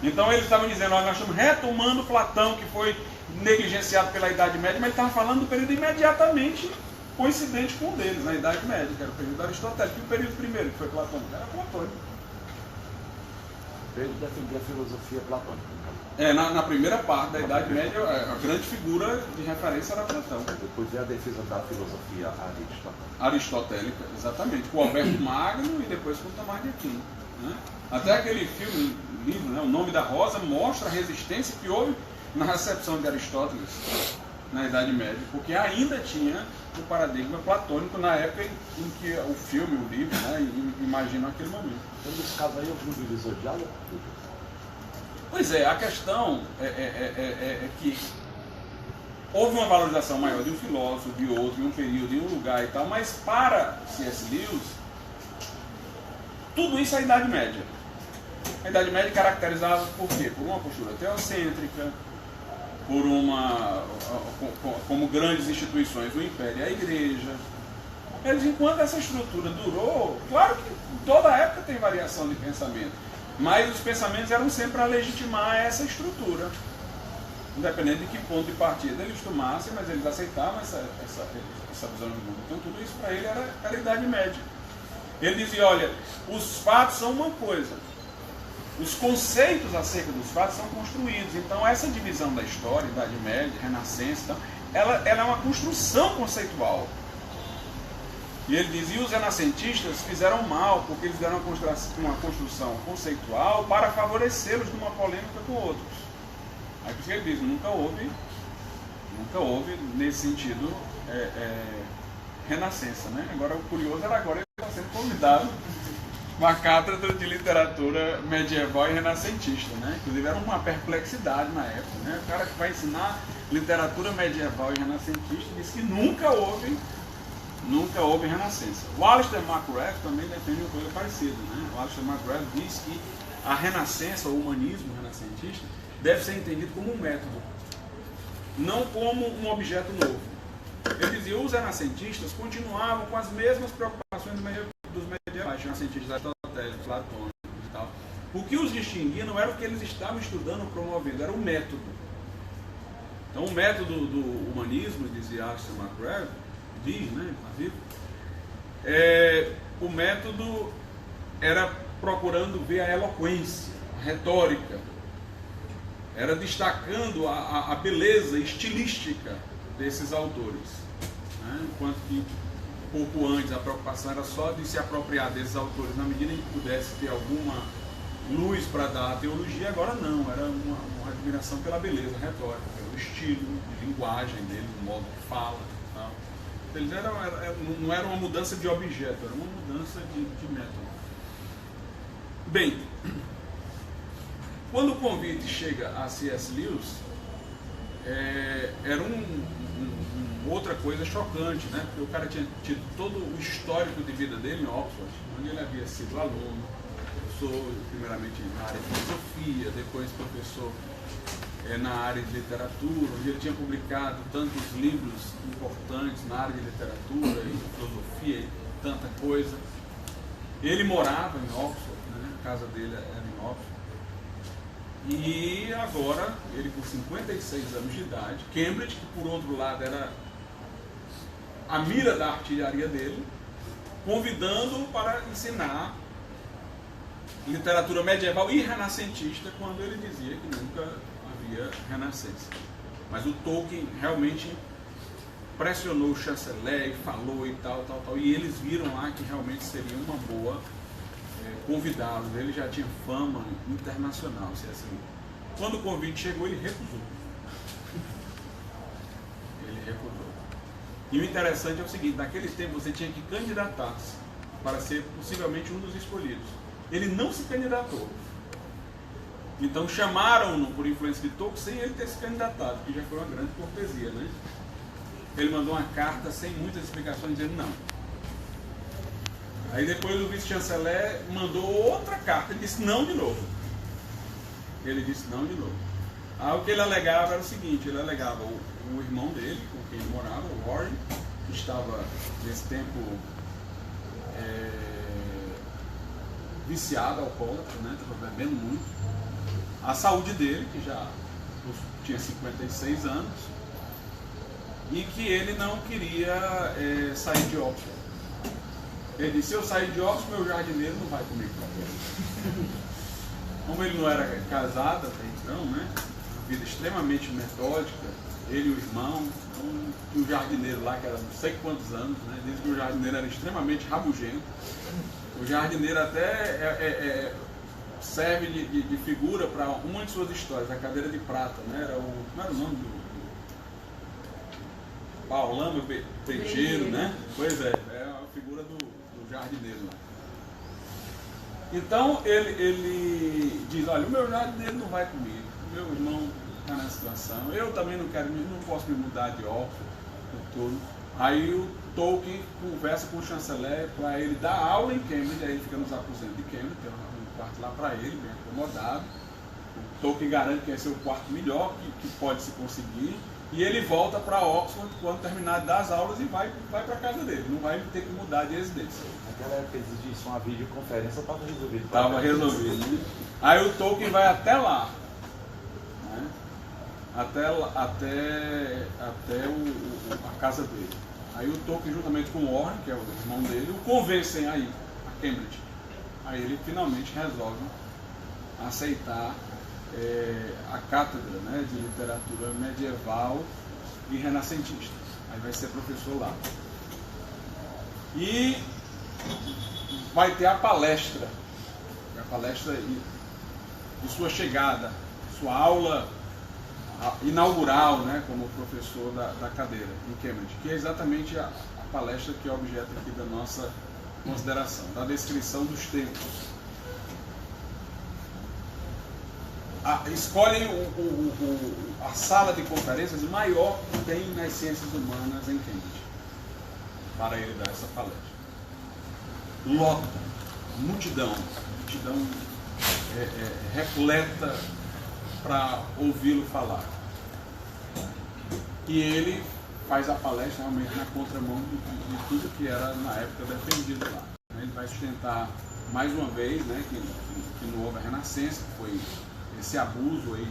Então eles estavam dizendo, nós estamos retomando Platão, que foi negligenciado pela Idade Média, mas ele estava falando do período imediatamente coincidente com o deles, na Idade Média, que era o período aristotélico. E o período primeiro, que foi Platão, era platônico. Ele defendia a filosofia platônica. Na primeira parte da Idade Média, a grande figura de referência era Platão. Depois veio a defesa da filosofia aristotélica, exatamente, com Alberto Magno e depois com Tomás de Aquino. Né? Até aquele livro, né, O Nome da Rosa, mostra a resistência que houve na recepção de Aristóteles na Idade Média, porque ainda tinha o paradigma platônico na época em que o filme, o livro, né, imagina aquele momento. Então, nesse caso aí, houve um divisor de água? Pois é, a questão é que houve uma valorização maior de um filósofo, de outro, em um período, em um lugar e tal, mas para C.S. Lewis, tudo isso é a Idade Média. A Idade Média caracterizava por quê? Por uma postura teocêntrica, por como grandes instituições, o Império e a Igreja. Eles, enquanto essa estrutura durou, claro que toda época tem variação de pensamento. Mas os pensamentos eram sempre para legitimar essa estrutura. Independente de que ponto de partida eles tomassem, mas eles aceitavam essa visão do mundo. Então tudo isso para ele era a Idade Média. Ele dizia, olha, os fatos são uma coisa, os conceitos acerca dos fatos são construídos. Então essa divisão da história, Idade Média, Renascença, então, ela é uma construção conceitual. E ele dizia, os renascentistas fizeram mal, porque eles deram uma construção conceitual para favorecê-los numa polêmica com outros. Aí por isso que ele diz, nunca houve nesse sentido renascença, né? Agora o curioso era agora ele está sendo convidado uma cátedra de literatura medieval e renascentista, né? Inclusive era uma perplexidade na época, né? O cara que vai ensinar literatura medieval e renascentista diz que nunca houve renascença. O Alistair McGrath também defende uma coisa parecida, né? O Alistair McGrath diz que a renascença, o humanismo renascentista, deve ser entendido como um método, não como um objeto novo. Ele dizia que os renascentistas continuavam com as mesmas preocupações dos medievais, renascentistas aristotélicos, platônicos e tal. O que os distinguia não era o que eles estavam estudando ou promovendo, era o método. Então o método do humanismo, dizia Alistair McGrath, inclusive, o método era procurando ver a eloquência, a retórica, era destacando a beleza estilística desses autores, né? Enquanto que pouco antes a preocupação era só de se apropriar desses autores na medida em que pudesse ter alguma luz para dar à teologia. Agora não, era uma admiração pela beleza retórica, pelo estilo de linguagem dele, do modo que fala, tal. Eles não era uma mudança de objeto, era uma mudança de método. Bem, quando o convite chega a C.S. Lewis, era outra coisa chocante, né? Porque o cara tinha tido todo o histórico de vida dele em Oxford, onde ele havia sido aluno, professor, primeiramente na área de filosofia, depois professor na área de literatura, onde ele tinha publicado tantos livros importantes na área de literatura e filosofia e tanta coisa. Ele morava em Oxford, né? A casa dele era em Oxford. E agora, ele com 56 anos de idade, Cambridge, que por outro lado era a mira da artilharia dele, convidando-o para ensinar literatura medieval e renascentista, quando ele dizia que nunca havia renascença. Mas o Tolkien realmente pressionou o chanceler e falou e tal, e eles viram lá que realmente seria uma boa convidá-lo. Ele já tinha fama internacional, se assim. Quando o convite chegou, ele recusou. E o interessante é o seguinte, naquele tempo você tinha que candidatar-se para ser possivelmente um dos escolhidos. Ele não se candidatou. Então chamaram-no por influência de Tolkien sem ele ter se candidatado, que já foi uma grande cortesia, né? Ele mandou uma carta sem muitas explicações dizendo não. Aí depois o vice-chanceler mandou outra carta, ele disse não de novo. Aí o que ele alegava era o seguinte, ele alegava o irmão dele, com quem ele morava, o Warren, que estava nesse tempo viciado, alcoólatra, né? Estava bebendo muito. A saúde dele, que já tinha 56 anos, e que ele não queria sair de Oxford. Ele disse, se eu sair de Oxford, meu jardineiro não vai comigo. Como ele não era casado até então, né? Uma vida extremamente metódica, ele e o irmão, então, e o jardineiro lá, que era não sei quantos anos, né? Diz que o jardineiro era extremamente rabugento. O jardineiro até serve de figura para uma de suas histórias, a cadeira de prata, né? Como era o nome do Paulano Peixeiro, né? Pois é a figura do jardineiro lá. Então ele diz, olha, o meu jardineiro não vai comigo, o meu irmão está nessa situação, eu também não posso me mudar de Oxford, tudo. Aí o Tolkien conversa com o chanceler para ele dar aula em Cambridge, aí ele fica nos aposentos de Cambridge, tem um quarto lá para ele, bem acomodado. O Tolkien garante que esse é o quarto melhor que pode se conseguir, E ele volta para Oxford quando terminar das aulas e vai para casa dele. Não vai ter que mudar de residência. Naquela época existia uma videoconferência, estava resolvido. Estava resolvido. Né? Aí o Tolkien vai até lá. Né? Até a casa dele. Aí o Tolkien, juntamente com o Warren, que é o irmão dele, o convencem a ir a Cambridge. Aí ele finalmente resolve aceitar a cátedra, né, de literatura medieval e renascentista. Aí vai ser professor lá. E vai ter a palestra de sua chegada, sua aula inaugural, né, como professor da cadeira em Cambridge, que é exatamente a palestra que é objeto aqui da nossa consideração, da descrição dos tempos. Escolhem a sala de conferências maior que tem nas ciências humanas em Cambridge para ele dar essa palestra. Lota, multidão repleta para ouvi-lo falar. E ele faz a palestra realmente na contramão de tudo que era na época defendido lá. Ele vai sustentar mais uma vez, né, que não houve a renascença, que foi esse abuso aí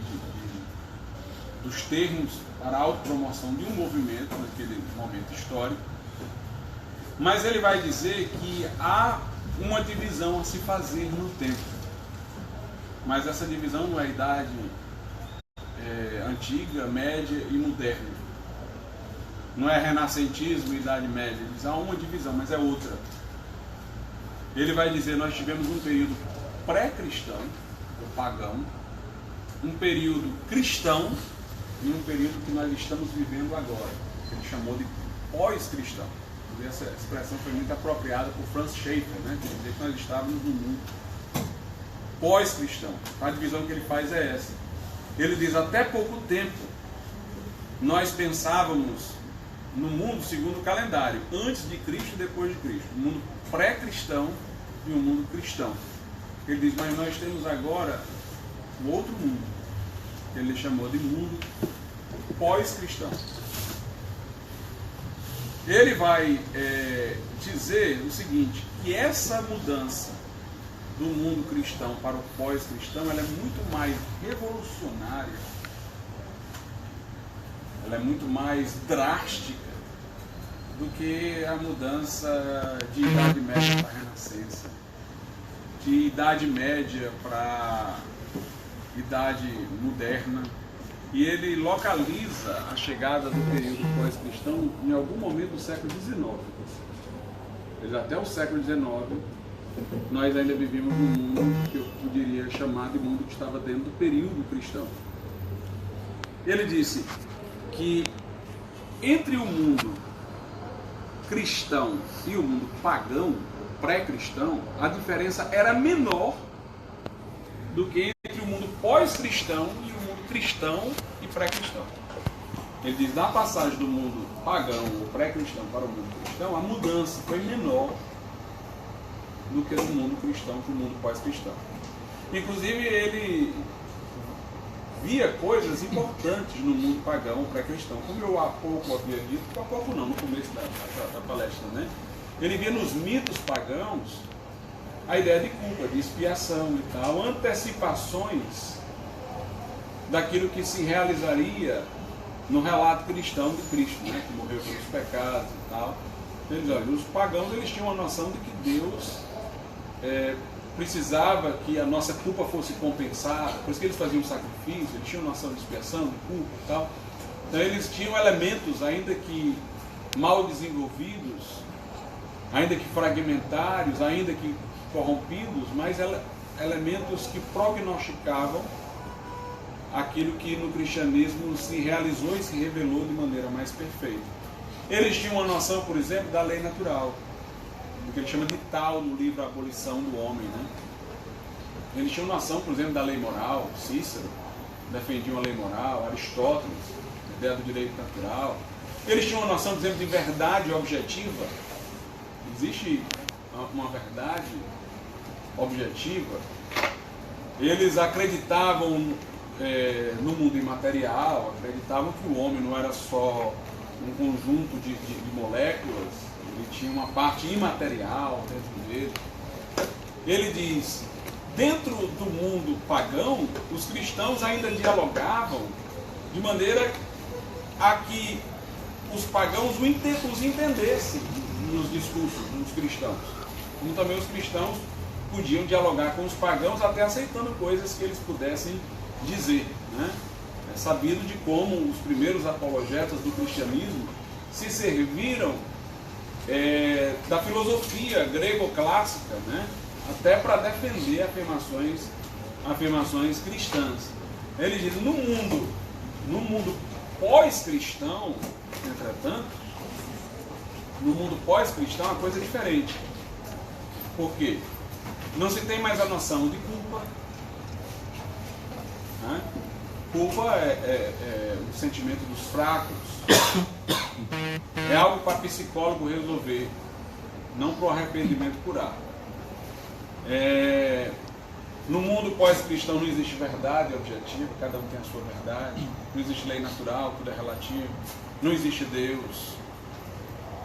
dos termos para a autopromoção de um movimento naquele momento histórico. Mas ele vai dizer que há uma divisão a se fazer no tempo. Mas essa divisão não é idade antiga, média e moderna. Não é renascentismo e idade média. Ele diz, há uma divisão, mas é outra. Ele vai dizer, nós tivemos um período pré-cristão, ou pagão, um período cristão e um período que nós estamos vivendo agora, que ele chamou de pós-cristão. Essa expressão foi muito apropriada por Francis Schaeffer, né? Quer dizer que nós estávamos no mundo pós-cristão. A divisão que ele faz é essa. Ele diz, até pouco tempo, nós pensávamos no mundo segundo o calendário, antes de Cristo e depois de Cristo. Um mundo pré-cristão e um mundo cristão. Ele diz, mas nós temos agora o outro mundo, que ele chamou de mundo pós-cristão. Ele vai dizer o seguinte, que essa mudança do mundo cristão para o pós-cristão, ela é muito mais revolucionária, ela é muito mais drástica do que a mudança de Idade Média para a Renascença, de Idade Média para Idade Moderna. E ele localiza a chegada do período pós-cristão em algum momento do século XIX. Até o século XIX, nós ainda vivíamos num mundo que eu poderia chamar de mundo que estava dentro do período cristão. Ele disse que entre o mundo cristão e o mundo pagão, pré-cristão, a diferença era menor do que entre o mundo pós-cristão e o mundo cristão e pré-cristão. Ele diz, na passagem do mundo pagão ou pré-cristão para o mundo cristão, a mudança foi menor do que do mundo cristão para o mundo pós-cristão. Inclusive, ele via coisas importantes no mundo pagão pré-cristão, como eu há pouco havia dito, há pouco não, no começo da palestra, né? Ele via nos mitos pagãos a ideia de culpa, de expiação e tal, antecipações daquilo que se realizaria no relato cristão de Cristo, né, que morreu pelos pecados e tal. Eles, olha, os pagãos eles tinham a noção de que Deus precisava que a nossa culpa fosse compensada, por isso que eles faziam sacrifício, eles tinham noção de expiação, de culpa e tal. Então eles tinham elementos, ainda que mal desenvolvidos, ainda que fragmentários, ainda que corrompidos, mas elementos que prognosticavam aquilo que no cristianismo se realizou e se revelou de maneira mais perfeita. Eles tinham uma noção, por exemplo, da lei natural, do que ele chama de tal no livro A Abolição do Homem, né? Eles tinham noção, por exemplo, da lei moral. Cícero defendia uma lei moral, Aristóteles, a ideia do direito natural. Eles tinham uma noção, por exemplo, de verdade objetiva. Existe uma verdade objetiva. Eles acreditavam no mundo imaterial, acreditavam que o homem não era só um conjunto de moléculas, ele tinha uma parte imaterial dentro dele. Ele diz, dentro do mundo pagão, os cristãos ainda dialogavam de maneira a que os pagãos os entendessem nos discursos dos cristãos. Como também os cristãos podiam dialogar com os pagãos, até aceitando coisas que eles pudessem dizer, né? É sabido de como os primeiros apologetas do cristianismo se serviram da filosofia grego-clássica, né? Até para defender afirmações cristãs. Ele diz, no mundo pós-cristão, entretanto, no mundo pós-cristão a coisa é diferente. Por quê? Não se tem mais a noção de culpa. Né? Culpa é o sentimento dos fracos. É algo para psicólogo resolver, não para o arrependimento curar. No mundo pós-cristão não existe verdade objetiva, cada um tem a sua verdade. Não existe lei natural, tudo é relativo. Não existe Deus.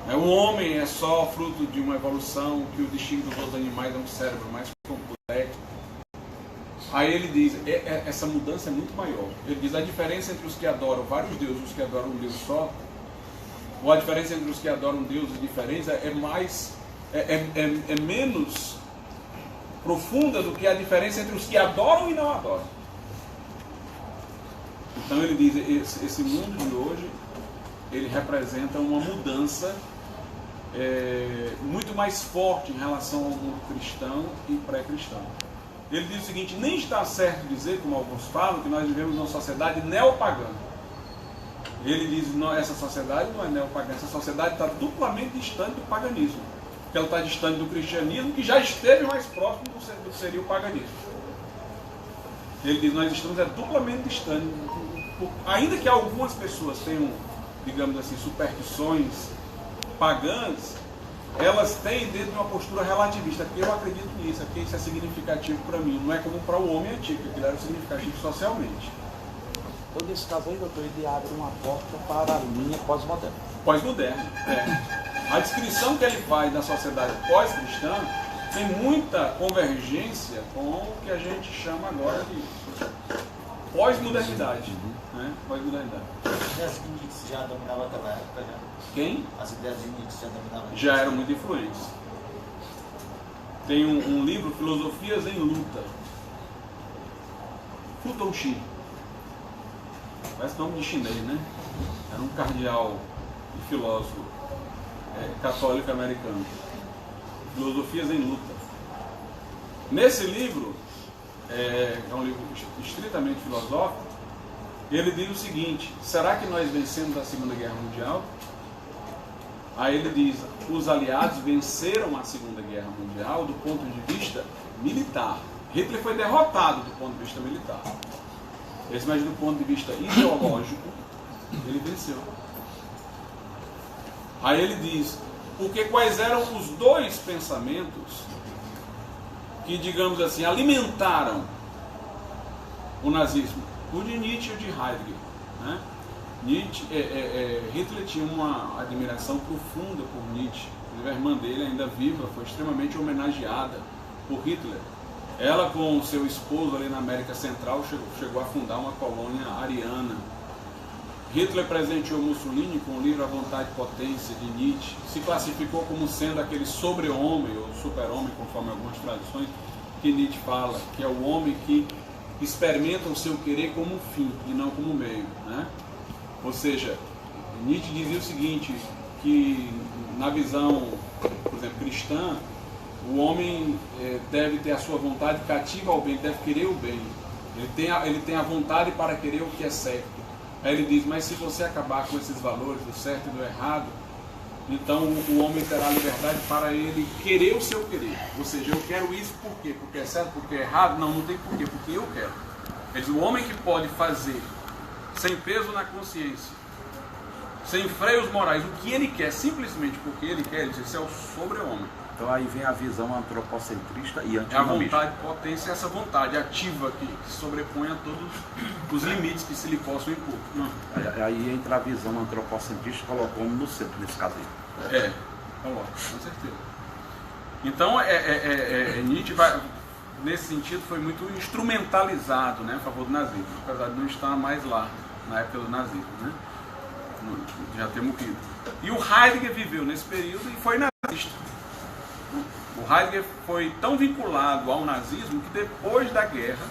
O homem é só fruto de uma evolução que o distingue dos outros animais é um cérebro mais complexo. Aí ele diz, essa mudança é muito maior. Ele diz, a diferença entre os que adoram vários deuses e os que adoram um Deus só, ou a diferença entre os que adoram deuses diferentes é menos profunda do que a diferença entre os que adoram e não adoram. Então ele diz, esse mundo de hoje, ele representa uma mudança muito mais forte em relação ao mundo cristão e pré-cristão. Ele diz o seguinte, nem está certo dizer, como alguns falam, que nós vivemos numa sociedade neopagã. Ele diz, não, essa sociedade não é neopagã, essa sociedade está duplamente distante do paganismo. Porque ela está distante do cristianismo, que já esteve mais próximo do que seria o paganismo. Ele diz, nós estamos duplamente distantes. Ainda que algumas pessoas tenham, digamos assim, superstições pagãs, elas têm dentro de uma postura relativista, que eu acredito nisso, que isso é significativo para mim, não é como para o homem antigo, que era significativo socialmente. Então, nesse caso aí, doutor, ele abre uma porta para a linha pós-moderna. Pós-moderna, A descrição que ele faz da sociedade pós-cristã tem muita convergência com o que a gente chama agora de pós-modernidade. Né? Pós-modernidade. As ideias de Nietzsche já dominavam naquela época, já? Quem? As ideias de Nietzsche já dominavam? Já eram muito influentes. Tem um livro, Filosofias em Luta. Futon Shi. Parece nome de chinês, né? Era um cardeal e filósofo católico americano. Filosofias em Luta. Nesse livro, é um livro estritamente filosófico, ele diz o seguinte, será que nós vencemos a Segunda Guerra Mundial? Aí ele diz, os aliados venceram a Segunda Guerra Mundial do ponto de vista militar. Hitler foi derrotado do ponto de vista militar. Mas do ponto de vista ideológico, ele venceu. Aí ele diz, porque quais eram os dois pensamentos que, digamos assim, alimentaram o nazismo? O de Nietzsche e o de Heidegger. Né? Hitler tinha uma admiração profunda por Nietzsche. A irmã dele, ainda viva, foi extremamente homenageada por Hitler. Ela, com o seu esposo ali na América Central, chegou a fundar uma colônia ariana. Hitler presenteou Mussolini com o livro A Vontade e Potência de Nietzsche. Se classificou como sendo aquele sobre-homem ou super-homem, conforme algumas tradições, que Nietzsche fala, que é o homem que experimenta o seu querer como fim e não como meio. Né? Ou seja, Nietzsche dizia o seguinte, que na visão, por exemplo, cristã, o homem deve ter a sua vontade cativa ao bem, deve querer o bem. Ele tem a vontade para querer o que é certo. Aí ele diz, mas se você acabar com esses valores do certo e do errado, então o homem terá liberdade para ele querer o seu querer. Ou seja, eu quero isso por quê? Porque é certo, porque é errado? Não tem por quê, porque eu quero. Ele diz, o homem que pode fazer sem peso na consciência, sem freios morais, o que ele quer, simplesmente porque ele quer, ele diz, esse é o sobre-homem. Então aí vem a visão antropocentrista e É a antinomista. vontade potência, essa vontade ativa que se sobrepõe a todos os limites que se lhe possam impor. Não. Aí entra a visão antropocentrista e coloca o homem no centro nesse caso aí. É, coloca, com certeza. Então, Nietzsche, nesse sentido, foi muito instrumentalizado, né, a favor do nazismo, apesar de não estar mais lá, na época do nazismo, né? Já ter morrido. E o Heidegger viveu nesse período e foi nazista. O Heidegger foi tão vinculado ao nazismo que depois da guerra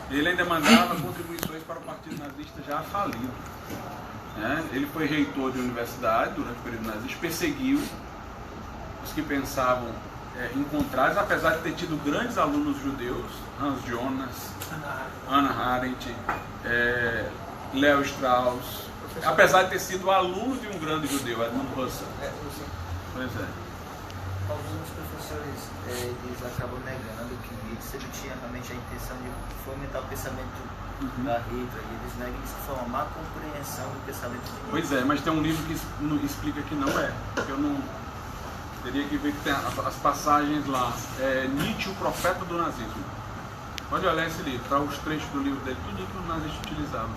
ele ainda mandava contribuições para o partido nazista já falido. Ele foi reitor de universidade durante o período nazista, perseguiu os que pensavam em contrários, apesar de ter tido grandes alunos judeus, Hans Jonas, Hannah Arendt, Leo Strauss, apesar de ter sido aluno de um grande judeu, Edmund Husserl. Pois é. Alguns professores eles acabam negando que Nietzsche ele tinha realmente a intenção de fomentar o pensamento da Hitler, e eles negam isso foi uma má compreensão do pensamento de Nietzsche. Pois é, mas tem um livro que explica que não é. Eu não teria que ver que tem as passagens lá. Nietzsche, o profeta do nazismo. Pode olhar esse livro, tá? Os trechos do livro dele, tudo que o nazista utilizava.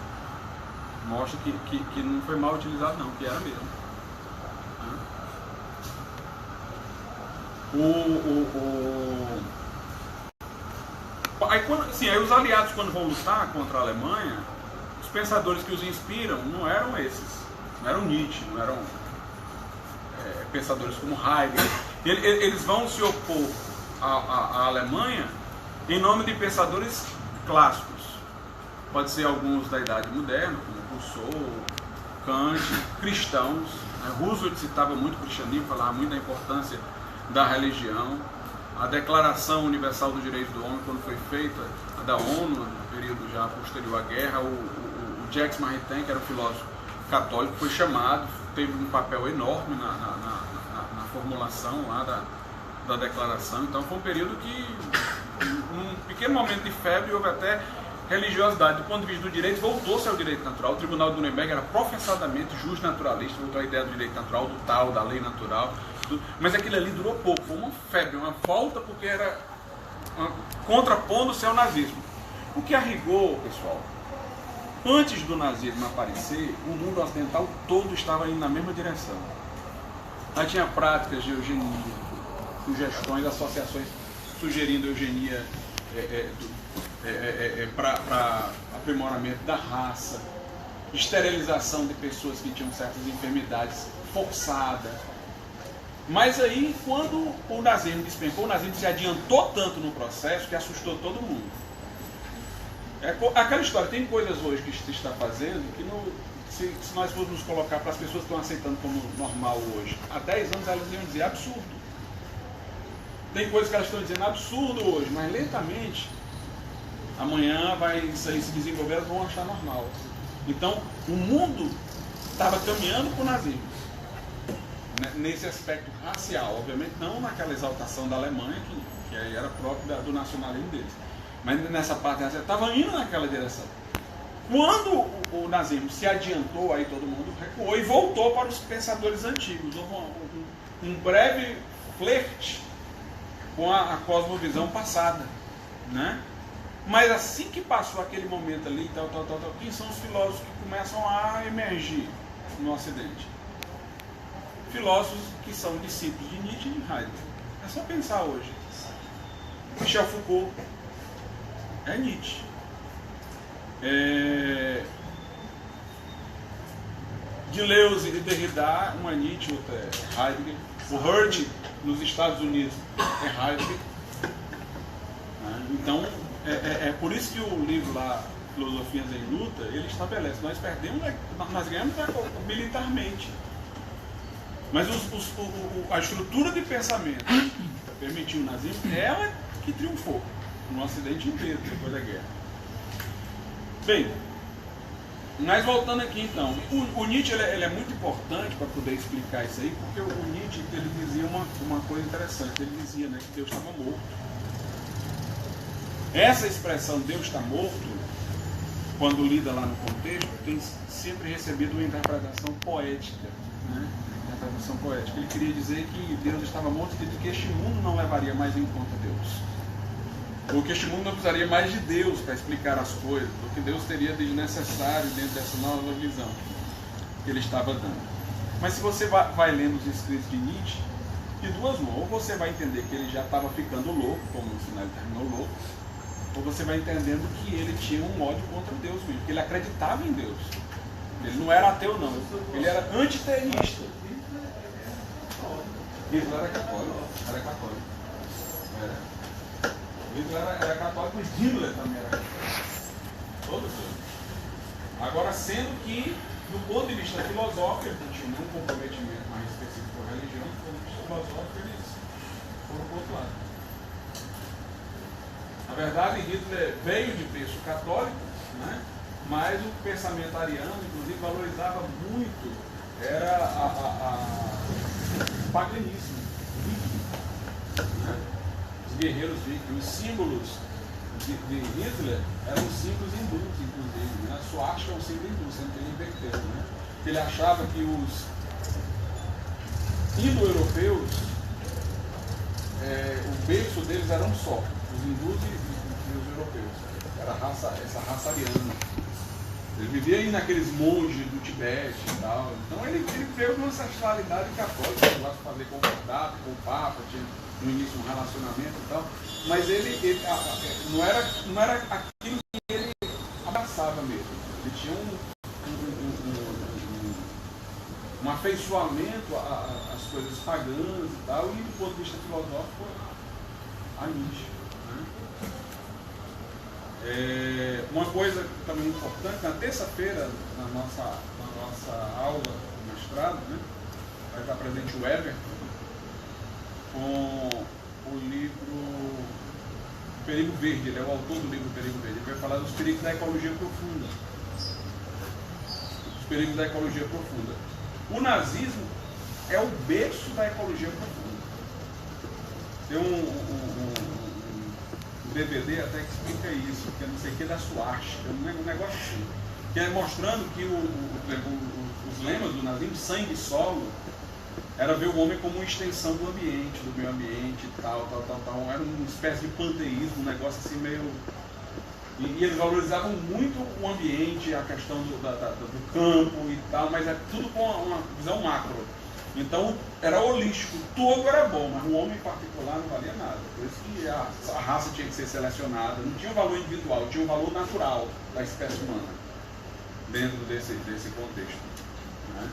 Mostra que não foi mal utilizado não, que era mesmo. Aí os aliados, quando vão lutar contra a Alemanha, os pensadores que os inspiram não eram esses, não eram Nietzsche, não eram pensadores como Heidegger. Eles vão se opor à Alemanha em nome de pensadores clássicos. Pode ser alguns da Idade Moderna, como Rousseau, Kant, cristãos. Roosevelt citava muito o cristianismo, falava muito da importância da religião. A Declaração Universal dos Direitos do Homem, quando foi feita, a da ONU, no período já posterior à guerra, o Jacques Maritain, que era um filósofo católico, foi chamado, teve um papel enorme na formulação lá da declaração. Então foi um período que, num pequeno momento de febre, houve até religiosidade. Do ponto de vista do direito, voltou-se ao direito natural. O Tribunal de Nuremberg era professadamente justnaturalista, voltou à ideia do direito natural, do tal, da lei natural. Mas aquilo ali durou pouco, foi uma febre, uma volta, porque era contrapondo-se ao nazismo. O que a rigor, pessoal, antes do nazismo aparecer, o mundo ocidental todo estava indo na mesma direção. Aí tinha práticas de eugenia, sugestões, associações sugerindo eugenia para aprimoramento da raça, esterilização de pessoas que tinham certas enfermidades forçada. Mas aí, quando o nazismo despencou, o nazismo se adiantou tanto no processo que assustou todo mundo. Aquela história, tem coisas hoje que se está fazendo que se nós formos colocar para as pessoas que estão aceitando como normal hoje, há 10 anos elas iam dizer absurdo. Tem coisas que elas estão dizendo absurdo hoje, mas lentamente, amanhã isso aí se desenvolver, elas vão achar normal. Então, o mundo estava caminhando para o nazismo. Nesse aspecto racial, obviamente não naquela exaltação da Alemanha, que aí era próprio do nacionalismo deles, mas nessa parte racial, estava indo naquela direção. Quando o nazismo se adiantou, aí todo mundo recuou e voltou para os pensadores antigos. Houve um breve flerte com a cosmovisão passada, né? Mas assim que passou aquele momento ali, quem são os filósofos que começam a emergir no Ocidente? Filósofos que são discípulos de Nietzsche e de Heidegger. É só pensar hoje. Michel Foucault é Nietzsche. Deleuze e Derrida, um é Nietzsche, outro é Heidegger. O Hurt, nos Estados Unidos, é Heidegger. Então, é por isso que o livro lá, Filosofias em Luta, ele estabelece, nós ganhamos militarmente. Mas a estrutura de pensamento que permitiu o nazismo, ela que triunfou no Ocidente inteiro depois da guerra. Bem, mas voltando aqui então, o Nietzsche ele é muito importante para poder explicar isso aí, porque o Nietzsche ele dizia uma coisa interessante, ele dizia, né, que Deus estava morto. Essa expressão Deus está morto, quando lida lá no contexto, tem sempre recebido uma interpretação poética, né? tradução poética. Ele queria dizer que Deus estava morto e que este mundo não levaria mais em conta Deus. Ou que este mundo não precisaria mais de Deus para explicar as coisas, o que Deus teria de necessário dentro dessa nova visão que ele estava dando. Mas se você vai lendo os escritos de Nietzsche, de duas mãos, ou você vai entender que ele já estava ficando louco, como no final ele terminou louco, ou você vai entendendo que ele tinha um ódio contra Deus mesmo, que ele acreditava em Deus. Ele não era ateu não, ele era antiteísta. Hitler era católico. Hitler era católico, mas Himmler também era católico. Todos eles. Agora, sendo que, do ponto de vista filosófico, ele não tinha nenhum comprometimento mais específico com a religião, do ponto de vista filosófico, eles foram para o outro lado. Na verdade, Hitler veio de berço católico, né? Mas o pensamento ariano, inclusive, valorizava muito, era o paganismo, né? Os guerreiros vikings, os símbolos de Hitler eram símbolos hindus, inclusive, né? A suástica é um símbolo hindu, sendo que ele inverteu, né? Ele achava que os indo-europeus, o berço deles era um só, os hindus e os europeus, era essa raça ariana. Ele vivia aí naqueles monges do Tibete e tal. Então ele veio com uma ancestralidade católica, ele gosta de fazer concordado com o Papa, tinha no início um relacionamento e tal. Mas ele não era aquilo que ele abraçava mesmo. Ele tinha um afeiçoamento às coisas pagãs e tal, e do ponto de vista filosófico, a Nietzsche. Uma coisa também importante, na terça-feira, na nossa aula do mestrado, né, vai estar presente o Everton com o livro Perigo Verde. Ele é o autor do livro Perigo Verde. Ele vai falar dos perigos da ecologia profunda. Os perigos da ecologia profunda. O nazismo é o berço da ecologia profunda. Tem um DVD até que explica isso, que é não sei o que da suástica, um negócio assim, que é mostrando que os lemas do nazismo, sangue e solo, era ver o homem como uma extensão do ambiente, do meio ambiente e tal, era uma espécie de panteísmo, um negócio assim meio... E eles valorizavam muito o ambiente, a questão do campo e tal, mas é tudo com uma visão macro. Então era holístico, todo era bom, mas o homem em particular não valia nada. Por isso que a raça tinha que ser selecionada, não tinha um valor individual, tinha um valor natural da espécie humana dentro desse contexto, né?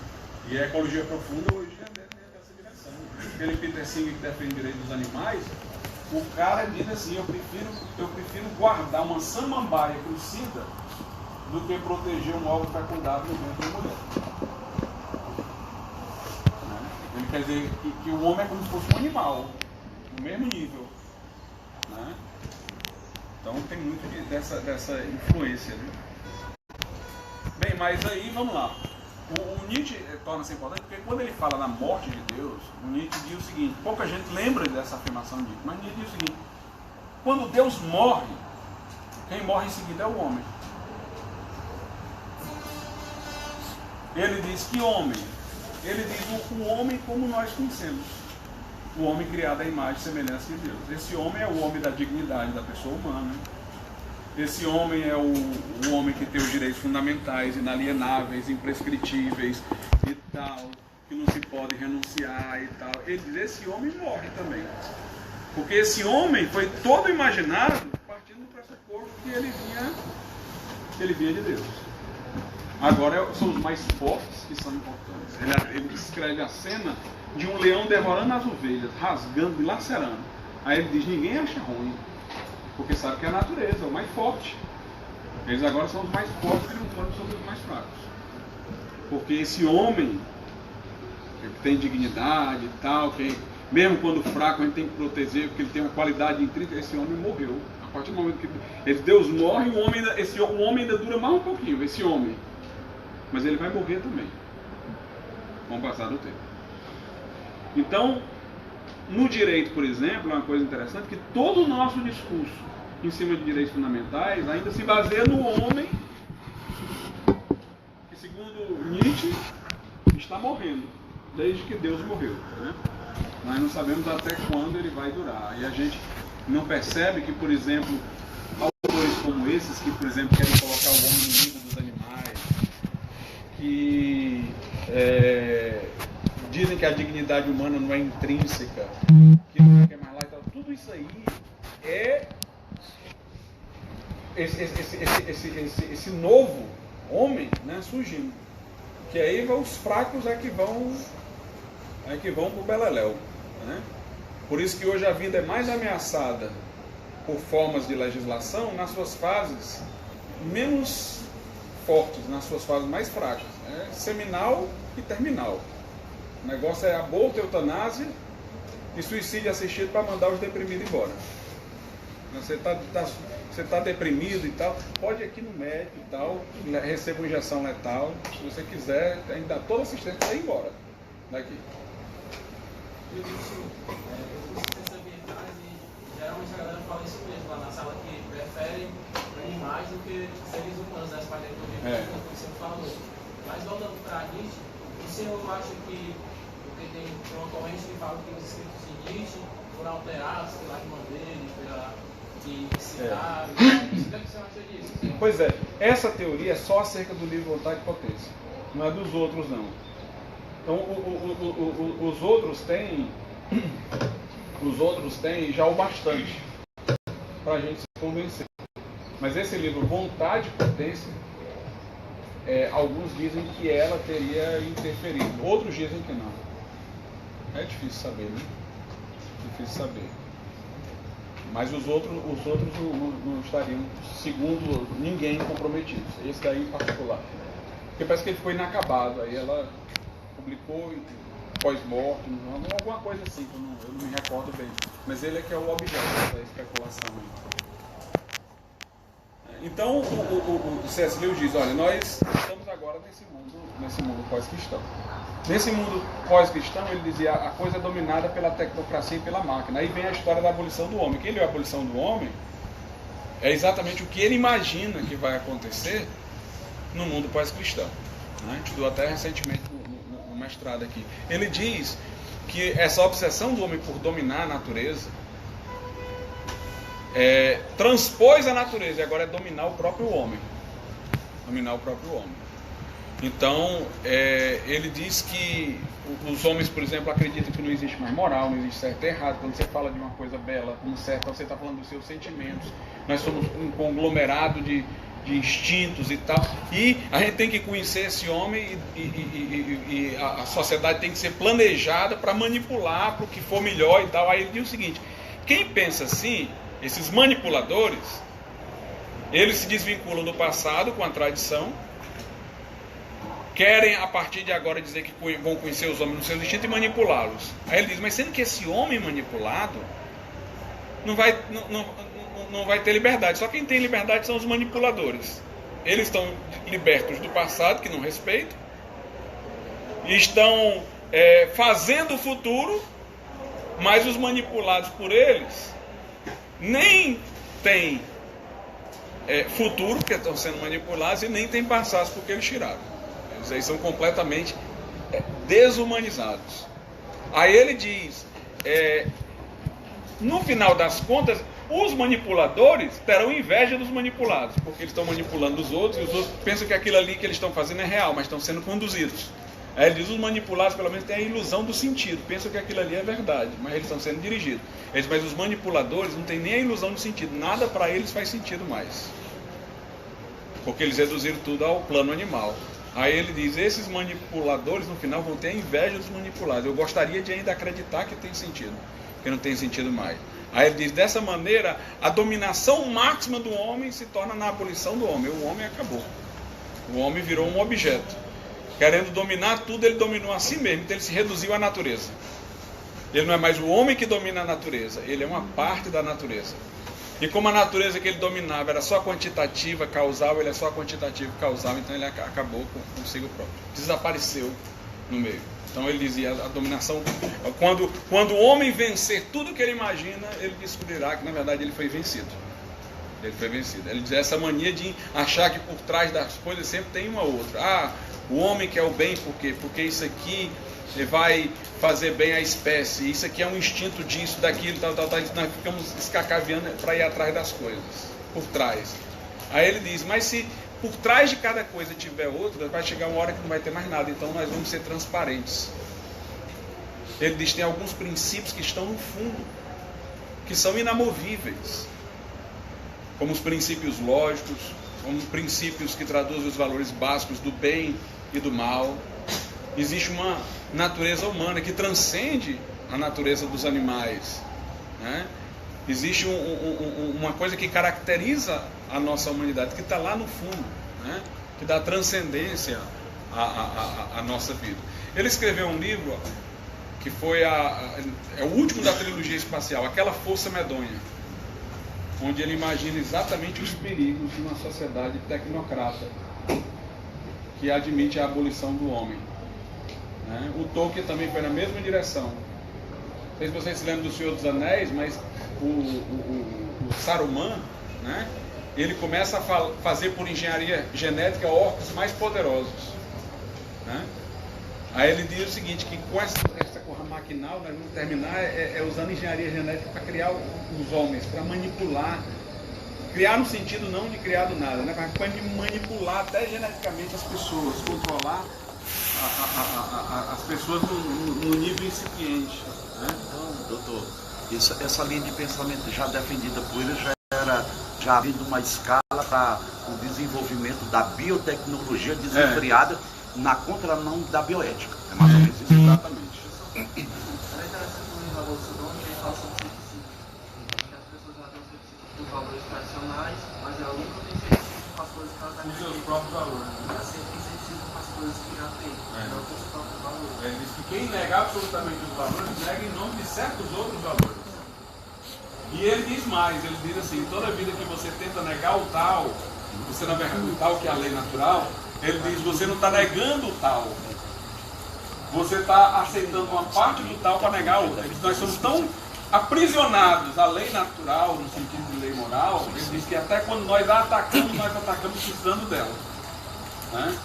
E a ecologia profunda hoje é dentro dessa direção. Aquele Peter Singer que defende o direito dos animais, o cara diz assim, eu prefiro guardar uma samambaia crescida do que proteger um óvulo fecundado no ventre da mulher. Ele quer dizer que o homem é como se fosse um animal, no mesmo nível, né? Então tem muito dessa influência, né? Bem, mas aí vamos lá. O Nietzsche torna-se importante porque quando ele fala na morte de Deus, o Nietzsche diz o seguinte, pouca gente lembra dessa afirmação de Nietzsche, mas Nietzsche diz o seguinte: quando Deus morre, quem morre em seguida é o homem. Ele diz que homem? Ele diz o homem como nós conhecemos. O homem criado à imagem e semelhança de Deus. Esse homem é o homem da dignidade da pessoa humana. Esse homem é o homem que tem os direitos fundamentais, inalienáveis, imprescritíveis e tal, que não se pode renunciar e tal. Ele diz, esse homem morre também. Porque esse homem foi todo imaginado partindo do pressuposto que ele vinha de Deus. Agora são os mais fortes que são importantes. Ele descreve a cena de um leão devorando as ovelhas, rasgando e lacerando. Aí ele diz, ninguém acha ruim, porque sabe que é a natureza, é o mais forte. Eles agora são os mais fortes triunfando sobre os mais fracos. Porque esse homem, que tem dignidade e tal, que mesmo quando fraco a gente tem que proteger, porque ele tem uma qualidade intrínseca, esse homem morreu. A partir do momento que Deus morre, o homem ainda dura mais um pouquinho, esse homem. Mas ele vai morrer também, com o passar do tempo. Então, no direito, por exemplo, é uma coisa interessante, que todo o nosso discurso em cima de direitos fundamentais ainda se baseia no homem, que segundo Nietzsche, está morrendo. desde que Deus morreu, né? Nós não sabemos até quando ele vai durar. E a gente não percebe que, por exemplo, autores como esses, que, por exemplo, querem colocar o homem no mundo dos animais, que dizem que a dignidade humana não é intrínseca, que não quer mais lá e tal, tudo isso aí é esse novo homem, né, surgindo. Que aí os fracos é que vão pro beleléu, né? Por isso que hoje a vida é mais ameaçada por formas de legislação nas suas fases menos fortes, nas suas fases mais fracas, né? Seminal e terminal. O negócio é aborto, eutanásia e suicídio assistido para mandar os deprimidos embora. Você está deprimido e tal, pode ir aqui no médico e tal, receba uma injeção letal, se você quiser, ainda dá toda assistência para ir embora daqui. Eu disse, assistência ambientais e geralmente a galera fala isso mesmo lá na sala, que prefere animais do que seres humanos, as partes do livro, como você falou. Mas voltando para Nietzsche, o senhor acha que, porque tem uma corrente que fala que os escritos de Nietzsche foram alterados pela irmã dele, pela que citaram, o que você acha disso? Pois é, essa teoria é só acerca do livro Vontade e Potência, não é dos outros não. Então os outros têm já o bastante para a gente se convencer. Mas esse livro Vontade e Potência, alguns dizem que ela teria interferido, outros dizem que não. É difícil saber, né? Difícil saber. Mas os outros não estariam, segundo ninguém, comprometidos. Esse daí em particular. Porque parece que ele ficou inacabado. Aí ela publicou pós-morte, alguma coisa assim, que eu não me recordo bem. Mas ele é que é o objeto da especulação. Então o C.S. Lewis diz, olha, nós estamos agora nesse mundo pós-cristão. Nesse mundo pós-cristão, ele dizia, a coisa é dominada pela tecnocracia e pela máquina. Aí vem a história da abolição do homem. Quem leu a abolição do homem é exatamente o que ele imagina que vai acontecer no mundo pós-cristão. A gente estudou até recentemente no mestrado aqui. Ele diz que essa obsessão do homem por dominar a natureza transpôs a natureza e agora é dominar o próprio homem. Dominar o próprio homem. Então, ele diz que os homens, por exemplo, acreditam que não existe mais moral, não existe certo e errado. Quando você fala de uma coisa bela, como certo, você está falando dos seus sentimentos. Nós somos um conglomerado de instintos e tal. E a gente tem que conhecer esse homem e a sociedade tem que ser planejada para manipular para o que for melhor e tal. Aí ele diz o seguinte, quem pensa assim, esses manipuladores, eles se desvinculam do passado com a tradição, querem a partir de agora dizer que vão conhecer os homens no seu instinto e manipulá-los. Aí ele diz, mas sendo que esse homem manipulado não vai ter liberdade. Só quem tem liberdade são os manipuladores. Eles estão libertos do passado, que não respeitam, e estão fazendo o futuro, mas os manipulados por eles nem têm futuro, porque estão sendo manipulados, e nem têm passado porque eles tiraram. Eles aí são completamente desumanizados. Aí ele diz, no final das contas, os manipuladores terão inveja dos manipulados, porque eles estão manipulando os outros, e os outros pensam que aquilo ali que eles estão fazendo é real, mas estão sendo conduzidos. Aí ele diz, os manipulados pelo menos têm a ilusão do sentido, pensam que aquilo ali é verdade, mas eles estão sendo dirigidos. Mas os manipuladores não têm nem a ilusão do sentido, nada para eles faz sentido mais, porque eles reduziram tudo ao plano animal. Aí ele diz, esses manipuladores no final vão ter a inveja dos manipulados. Eu gostaria de ainda acreditar que tem sentido, que não tem sentido mais. Aí ele diz, dessa maneira, a dominação máxima do homem se torna na abolição do homem. O homem acabou. O homem virou um objeto. Querendo dominar tudo, ele dominou a si mesmo, então ele se reduziu à natureza. Ele não é mais o homem que domina a natureza, ele é uma parte da natureza. E como a natureza que ele dominava era só quantitativa, causal, ele é só quantitativo, causal, então ele acabou consigo próprio. Desapareceu no meio. Então ele dizia, a dominação, quando o homem vencer tudo que ele imagina, ele descobrirá que na verdade ele foi vencido. Ele foi vencido. Ele diz, essa mania de achar que por trás das coisas sempre tem uma outra. O homem quer o bem, por quê? Porque isso aqui vai fazer bem à espécie, isso aqui é um instinto disso, daquilo, tal, nós ficamos escacaviando para ir atrás das coisas, por trás. Aí ele diz, mas se por trás de cada coisa tiver outra, vai chegar uma hora que não vai ter mais nada, então nós vamos ser transparentes. Ele diz, tem alguns princípios que estão no fundo, que são inamovíveis, como os princípios lógicos, como princípios que traduzem os valores básicos do bem e do mal. Existe uma natureza humana que transcende a natureza dos animais, né? Existe uma coisa que caracteriza a nossa humanidade, que está lá no fundo, né? Que dá transcendência à nossa vida. Ele escreveu um livro que foi é o último da trilogia espacial, Aquela Força Medonha, onde ele imagina exatamente os perigos de uma sociedade tecnocrata que admite a abolição do homem, né? O Tolkien também foi na mesma direção. Não sei se vocês se lembram do Senhor dos Anéis, mas o Saruman, né? Ele começa a fazer por engenharia genética orcs mais poderosos, né? Aí ele diz o seguinte, que com essa corra maquinal, nós vamos terminar usando engenharia genética para criar os homens, para manipular, criar no sentido não de criar do nada, né? Para manipular até geneticamente as pessoas, controlar as pessoas no nível incipiente, né? Então, doutor, essa linha de pensamento já defendida por ele já havia uma escala para o desenvolvimento da biotecnologia desenfreada na contramão da bioética. É mais ou menos isso. Exatamente. É interessante o valor Sidoni, ele fala sobre ceticismo. Que as pessoas já têm um ceticismo com os valores tradicionais, mas ela nunca tem ceticismo com as coisas que ela está Os seus próprios valores. Ela sempre tem ceticismo com as coisas que já tem, não com os próprios valores. Ele diz que quem nega absolutamente os valores, nega em nome de certos outros valores. E ele diz mais, ele diz assim, toda vida que você tenta negar o tal, você na verdade, o tal que é a lei natural, ele diz, você não está negando o tal, você está aceitando uma parte do tal para negar a outra. Nós somos tão aprisionados à lei natural, no sentido de lei moral, ele diz que até quando nós atacamos precisando dela, né?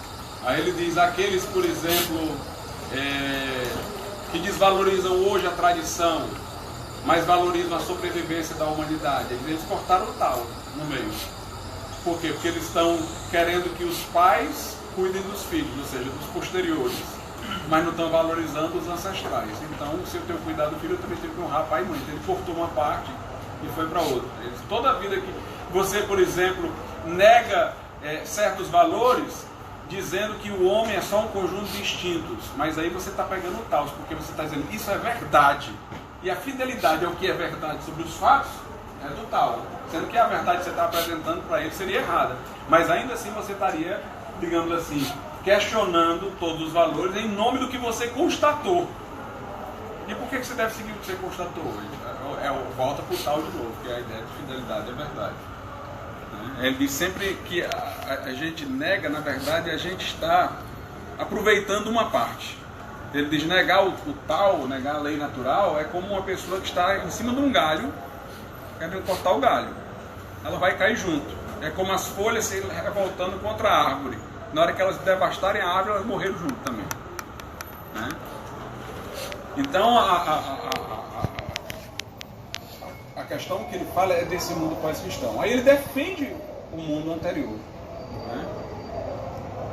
Aí ele diz, aqueles, por exemplo, que desvalorizam hoje a tradição, mas valorizam a sobrevivência da humanidade, eles cortaram o tal no meio. Por quê? Porque eles estão querendo que os pais cuidem dos filhos, ou seja, dos posteriores, mas não estão valorizando os ancestrais. Então, se eu tenho que cuidar do filho, eu também tenho que honrar pai e mãe. Então, ele cortou uma parte e foi para outra. Toda a vida que você, por exemplo, nega certos valores, dizendo que o homem é só um conjunto de instintos, mas aí você está pegando o tal, porque você está dizendo isso é verdade. E a fidelidade ao que é verdade sobre os fatos é do tal, sendo que a verdade que você está apresentando para ele seria errada. Mas ainda assim você estaria, digamos assim, questionando todos os valores em nome do que você constatou. E por que você deve seguir o que você constatou? Volta para o tal de novo, que é a ideia de fidelidade, é verdade. Ele diz sempre que a gente nega, na verdade, a gente está aproveitando uma parte. Ele diz, negar o tal, negar a lei natural, é como uma pessoa que está em cima de um galho, querendo cortar o galho. Ela vai cair junto. É como as folhas se revoltando contra a árvore. Na hora que elas devastarem a árvore, elas morreram junto também, né? Então, a questão que ele fala é desse mundo pós-cristão. Aí ele defende o mundo anterior, né?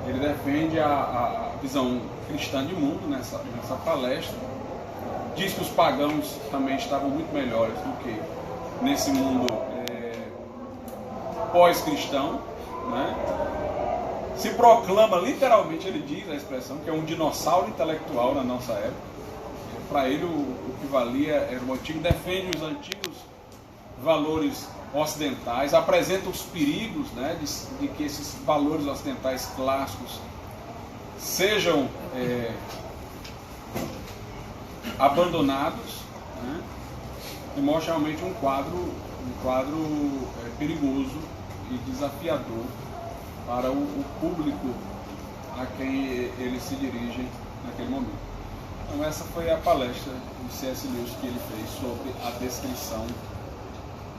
Ele defende a visão cristã de mundo nessa palestra. Diz que os pagãos também estavam muito melhores do que nesse mundo pós-cristão, né? Se proclama, literalmente ele diz a expressão, que é um dinossauro intelectual na nossa época. Para ele o que valia era o antigo, defende os antigos valores ocidentais, apresenta os perigos, né, de que esses valores ocidentais clássicos sejam abandonados, né, e mostra realmente um quadro perigoso e desafiador para o público a quem ele se dirige naquele momento. Então essa foi a palestra de C.S. Lewis que ele fez sobre a descrição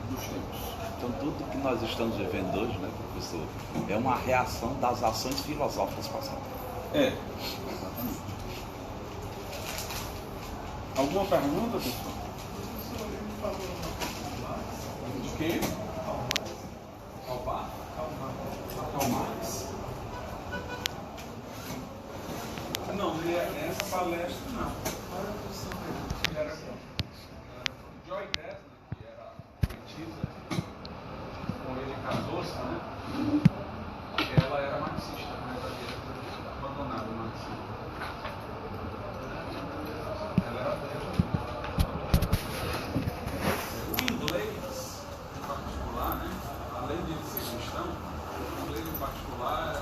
dos tempos. Então tudo que nós estamos vivendo hoje, né, professor, é uma reação das ações filosóficas passadas. Exatamente. Alguma pergunta, pessoal? De quê? Calbar? Calmares? Não, essa palestra não. Era Joy Desna, que era poetisa, com ele casou-se, né? Ela era marxista, mas havia abandonado o marxismo. Ela era o inglês em particular, né? Além de ele ser cristão, o inglês em particular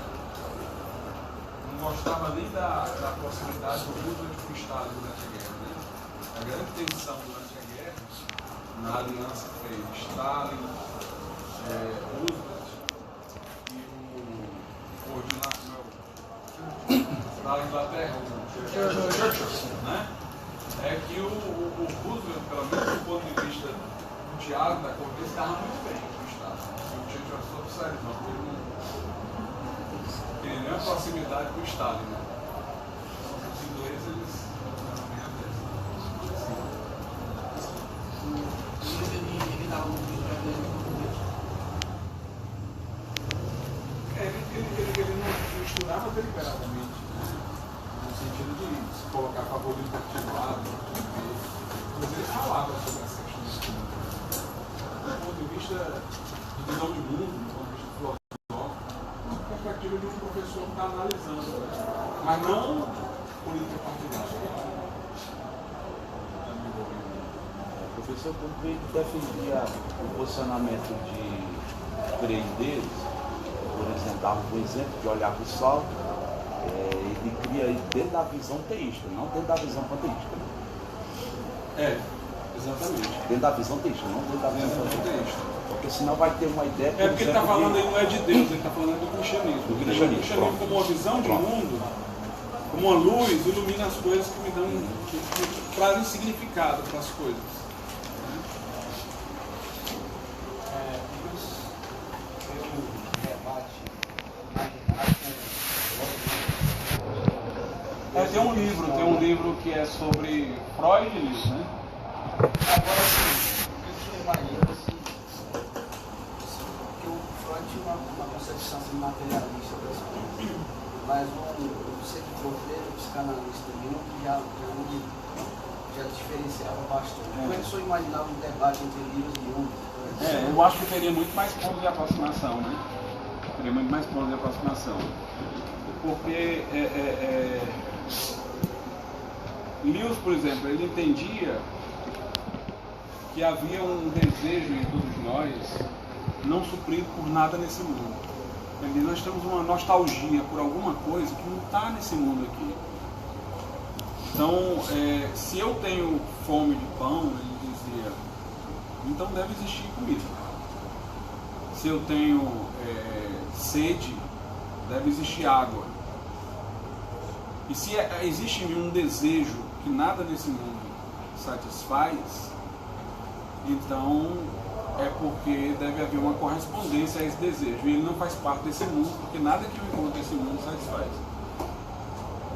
não gostava nem da proximidade do Roosevelt com o Stalin durante a guerra, né? A grande tensão durante a guerra, na aliança que fez Stalin, Roosevelt e da Inglaterra, o Churchill, né? É que o Roosevelt, pelo menos do ponto de vista do diálogo da corte, estava muito bem com o Estado. O Churchill era só do sério, não, porque ele não queria nem a proximidade com o Estado, né? Os ingleses, eles eram bem abertos. Ele dava muito Ele não misturava deliberadamente, né? No sentido de se colocar a favor do particular, mas ele falava sobre essa questão do ponto de vista de visão de mundo, do ponto de vista filosófico, uma perspectiva de um professor que está analisando, né? Mas não política partidária. Professor, quando ele defendia o posicionamento de três deles, por exemplo, dava um exemplo de olhar para o sol, ele cria dentro da visão teísta, não dentro da visão panteísta. Exatamente. Dentro da visão teísta, não dentro da visão panteísta. Porque senão vai ter uma ideia... Porque ele está falando aí não é de Deus, ele está falando do cristianismo. O cristianismo como uma visão de mundo, como uma luz, ilumina as coisas que me dão, que trazem significado para as coisas. Tem um livro que é sobre Freud e Lewis, né? Agora sim, eu imagino que o Freud tinha uma concepção assim, materialista das coisas, mas um psicoterapeuta, psicanalista mesmo, já diferenciava bastante. Como é que o senhor imaginava um debate entre Lewis e Jung? Eu acho que teria muito mais pontos de aproximação, né? Teria muito mais pontos de aproximação. Porque Lewis, por exemplo, ele entendia que havia um desejo em todos nós não suprido por nada nesse mundo. Ele diz, nós temos uma nostalgia por alguma coisa que não está nesse mundo aqui. Então, se eu tenho fome de pão, ele dizia, então deve existir comida. Se eu tenho sede, deve existir água. E se existe em mim um desejo que nada nesse mundo satisfaz, então é porque deve haver uma correspondência a esse desejo. E ele não faz parte desse mundo, porque nada que eu encontro nesse mundo satisfaz.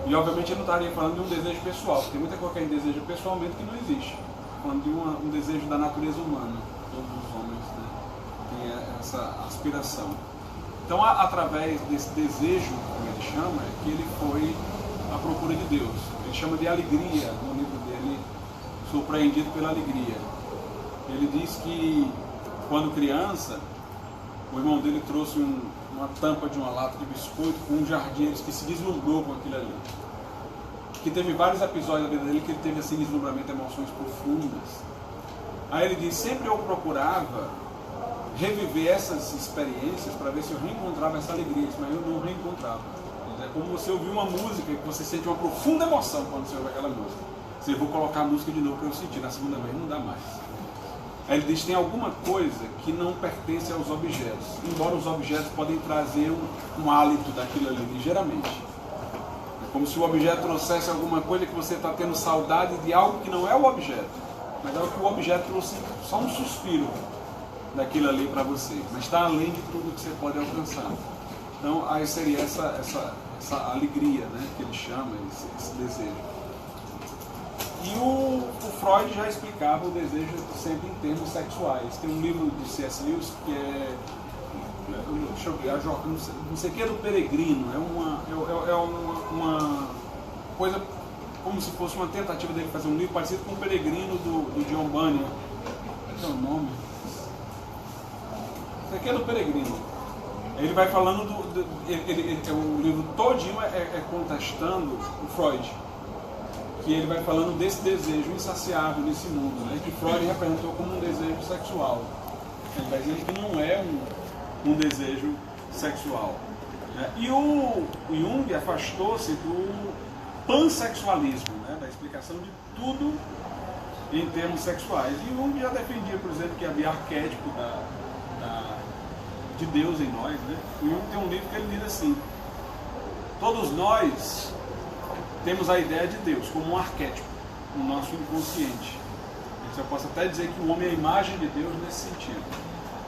E obviamente ele não estaria falando de um desejo pessoal, porque tem muita coisa que a gente deseja pessoalmente que não existe. Falando de um desejo da natureza humana. Todos os homens, né, têm essa aspiração. Então, através desse desejo, como ele chama, é que ele foi à procura de Deus. Ele chama de alegria, no livro dele, Surpreendido pela Alegria. Ele diz que, quando criança, o irmão dele trouxe uma tampa de uma lata de biscoito com um jardim que se deslumbrou com aquilo ali. Que teve vários episódios da vida dele que ele teve assim, deslumbramento, emoções profundas. Aí ele diz, sempre eu procurava reviver essas experiências para ver se eu reencontrava essa alegria, mas eu não reencontrava. É como você ouvir uma música e você sente uma profunda emoção quando você ouve aquela música. Você vou colocar a música de novo para eu sentir, na segunda vez não dá mais. Aí ele diz, tem alguma coisa que não pertence aos objetos, embora os objetos podem trazer um hálito daquilo ali, ligeiramente. É como se o objeto trouxesse alguma coisa que você está tendo saudade de algo que não é o objeto, mas é o que o objeto trouxe, só um suspiro daquilo ali para você, mas está além de tudo que você pode alcançar. Então aí seria essa alegria, né, que ele chama, esse desejo. E o Freud já explicava o desejo sempre em termos sexuais. Tem um livro de C.S. Lewis que é, deixa eu ver, não sei o que é do Peregrino, é uma coisa como se fosse uma tentativa dele fazer um livro parecido com o Peregrino do John Bunyan. Qual é o nome? Isso aqui é do Peregrino. Ele vai falando o livro todinho é contestando o Freud, que ele vai falando desse desejo insaciável nesse mundo, né, que Freud representou como um desejo sexual. Ele vai dizendo que não é um desejo sexual. Né? E o Jung afastou-se do pansexualismo, né, da explicação de tudo em termos sexuais. E Jung já defendia, por exemplo, que havia arquétipo de Deus em nós. Né? O Jung tem um livro que ele diz assim: todos nós temos a ideia de Deus como um arquétipo no nosso inconsciente. Eu posso até dizer que o homem é a imagem de Deus nesse sentido.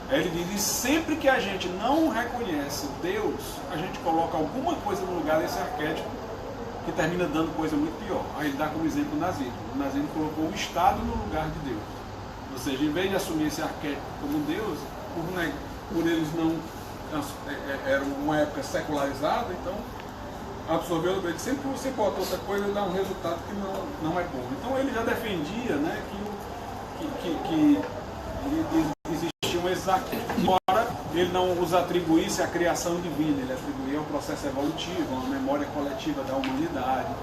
Aí ele diz, e sempre que a gente não reconhece Deus, a gente coloca alguma coisa no lugar desse arquétipo que termina dando coisa muito pior. Aí ele dá como exemplo o nazismo. O nazismo colocou o Estado no lugar de Deus. Ou seja, em vez de assumir esse arquétipo como Deus, por eles não... Era uma época secularizada, então absorveu, sempre que você bota outra coisa, dá um resultado que não é bom. Então ele já defendia, né, que existia um exato, embora ele não os atribuísse à criação divina, ele atribuía ao processo evolutivo, a uma memória coletiva da humanidade,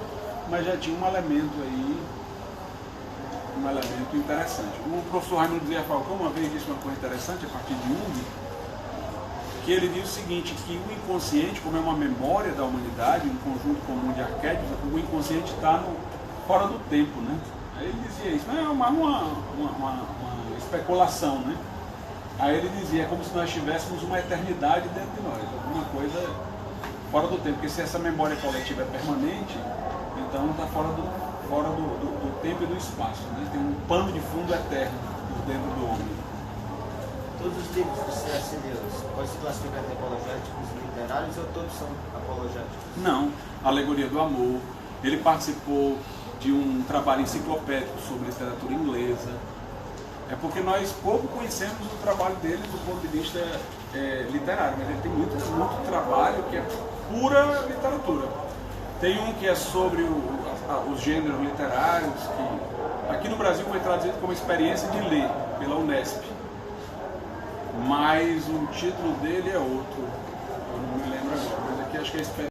mas já tinha um elemento aí, um elemento interessante. O professor Raimundo Bezerra Falcão uma vez disse uma coisa interessante a partir de Jung, que ele diz o seguinte, que o inconsciente, como é uma memória da humanidade, um conjunto comum de arquétipos, o inconsciente está fora do tempo, né? Aí ele dizia isso, mas é uma especulação, né? Aí ele dizia, é como se nós tivéssemos uma eternidade dentro de nós, alguma coisa fora do tempo, porque se essa memória coletiva é permanente, então está fora do tempo e do espaço, né? Tem um pano de fundo eterno dentro do homem. Todos os livros do C.S. Lewis podem se classificar de apologéticos literários ou todos são apologéticos? Não. Alegoria do Amor. Ele participou de um trabalho enciclopédico sobre literatura inglesa. É porque nós pouco conhecemos o trabalho dele do ponto de vista literário, mas ele tem muito trabalho que é pura literatura. Tem um que é sobre os gêneros literários, que aqui no Brasil foi traduzido como Experiência de Ler, pela Unesp. Mas o título dele é outro, eu não me lembro agora, mas aqui acho que é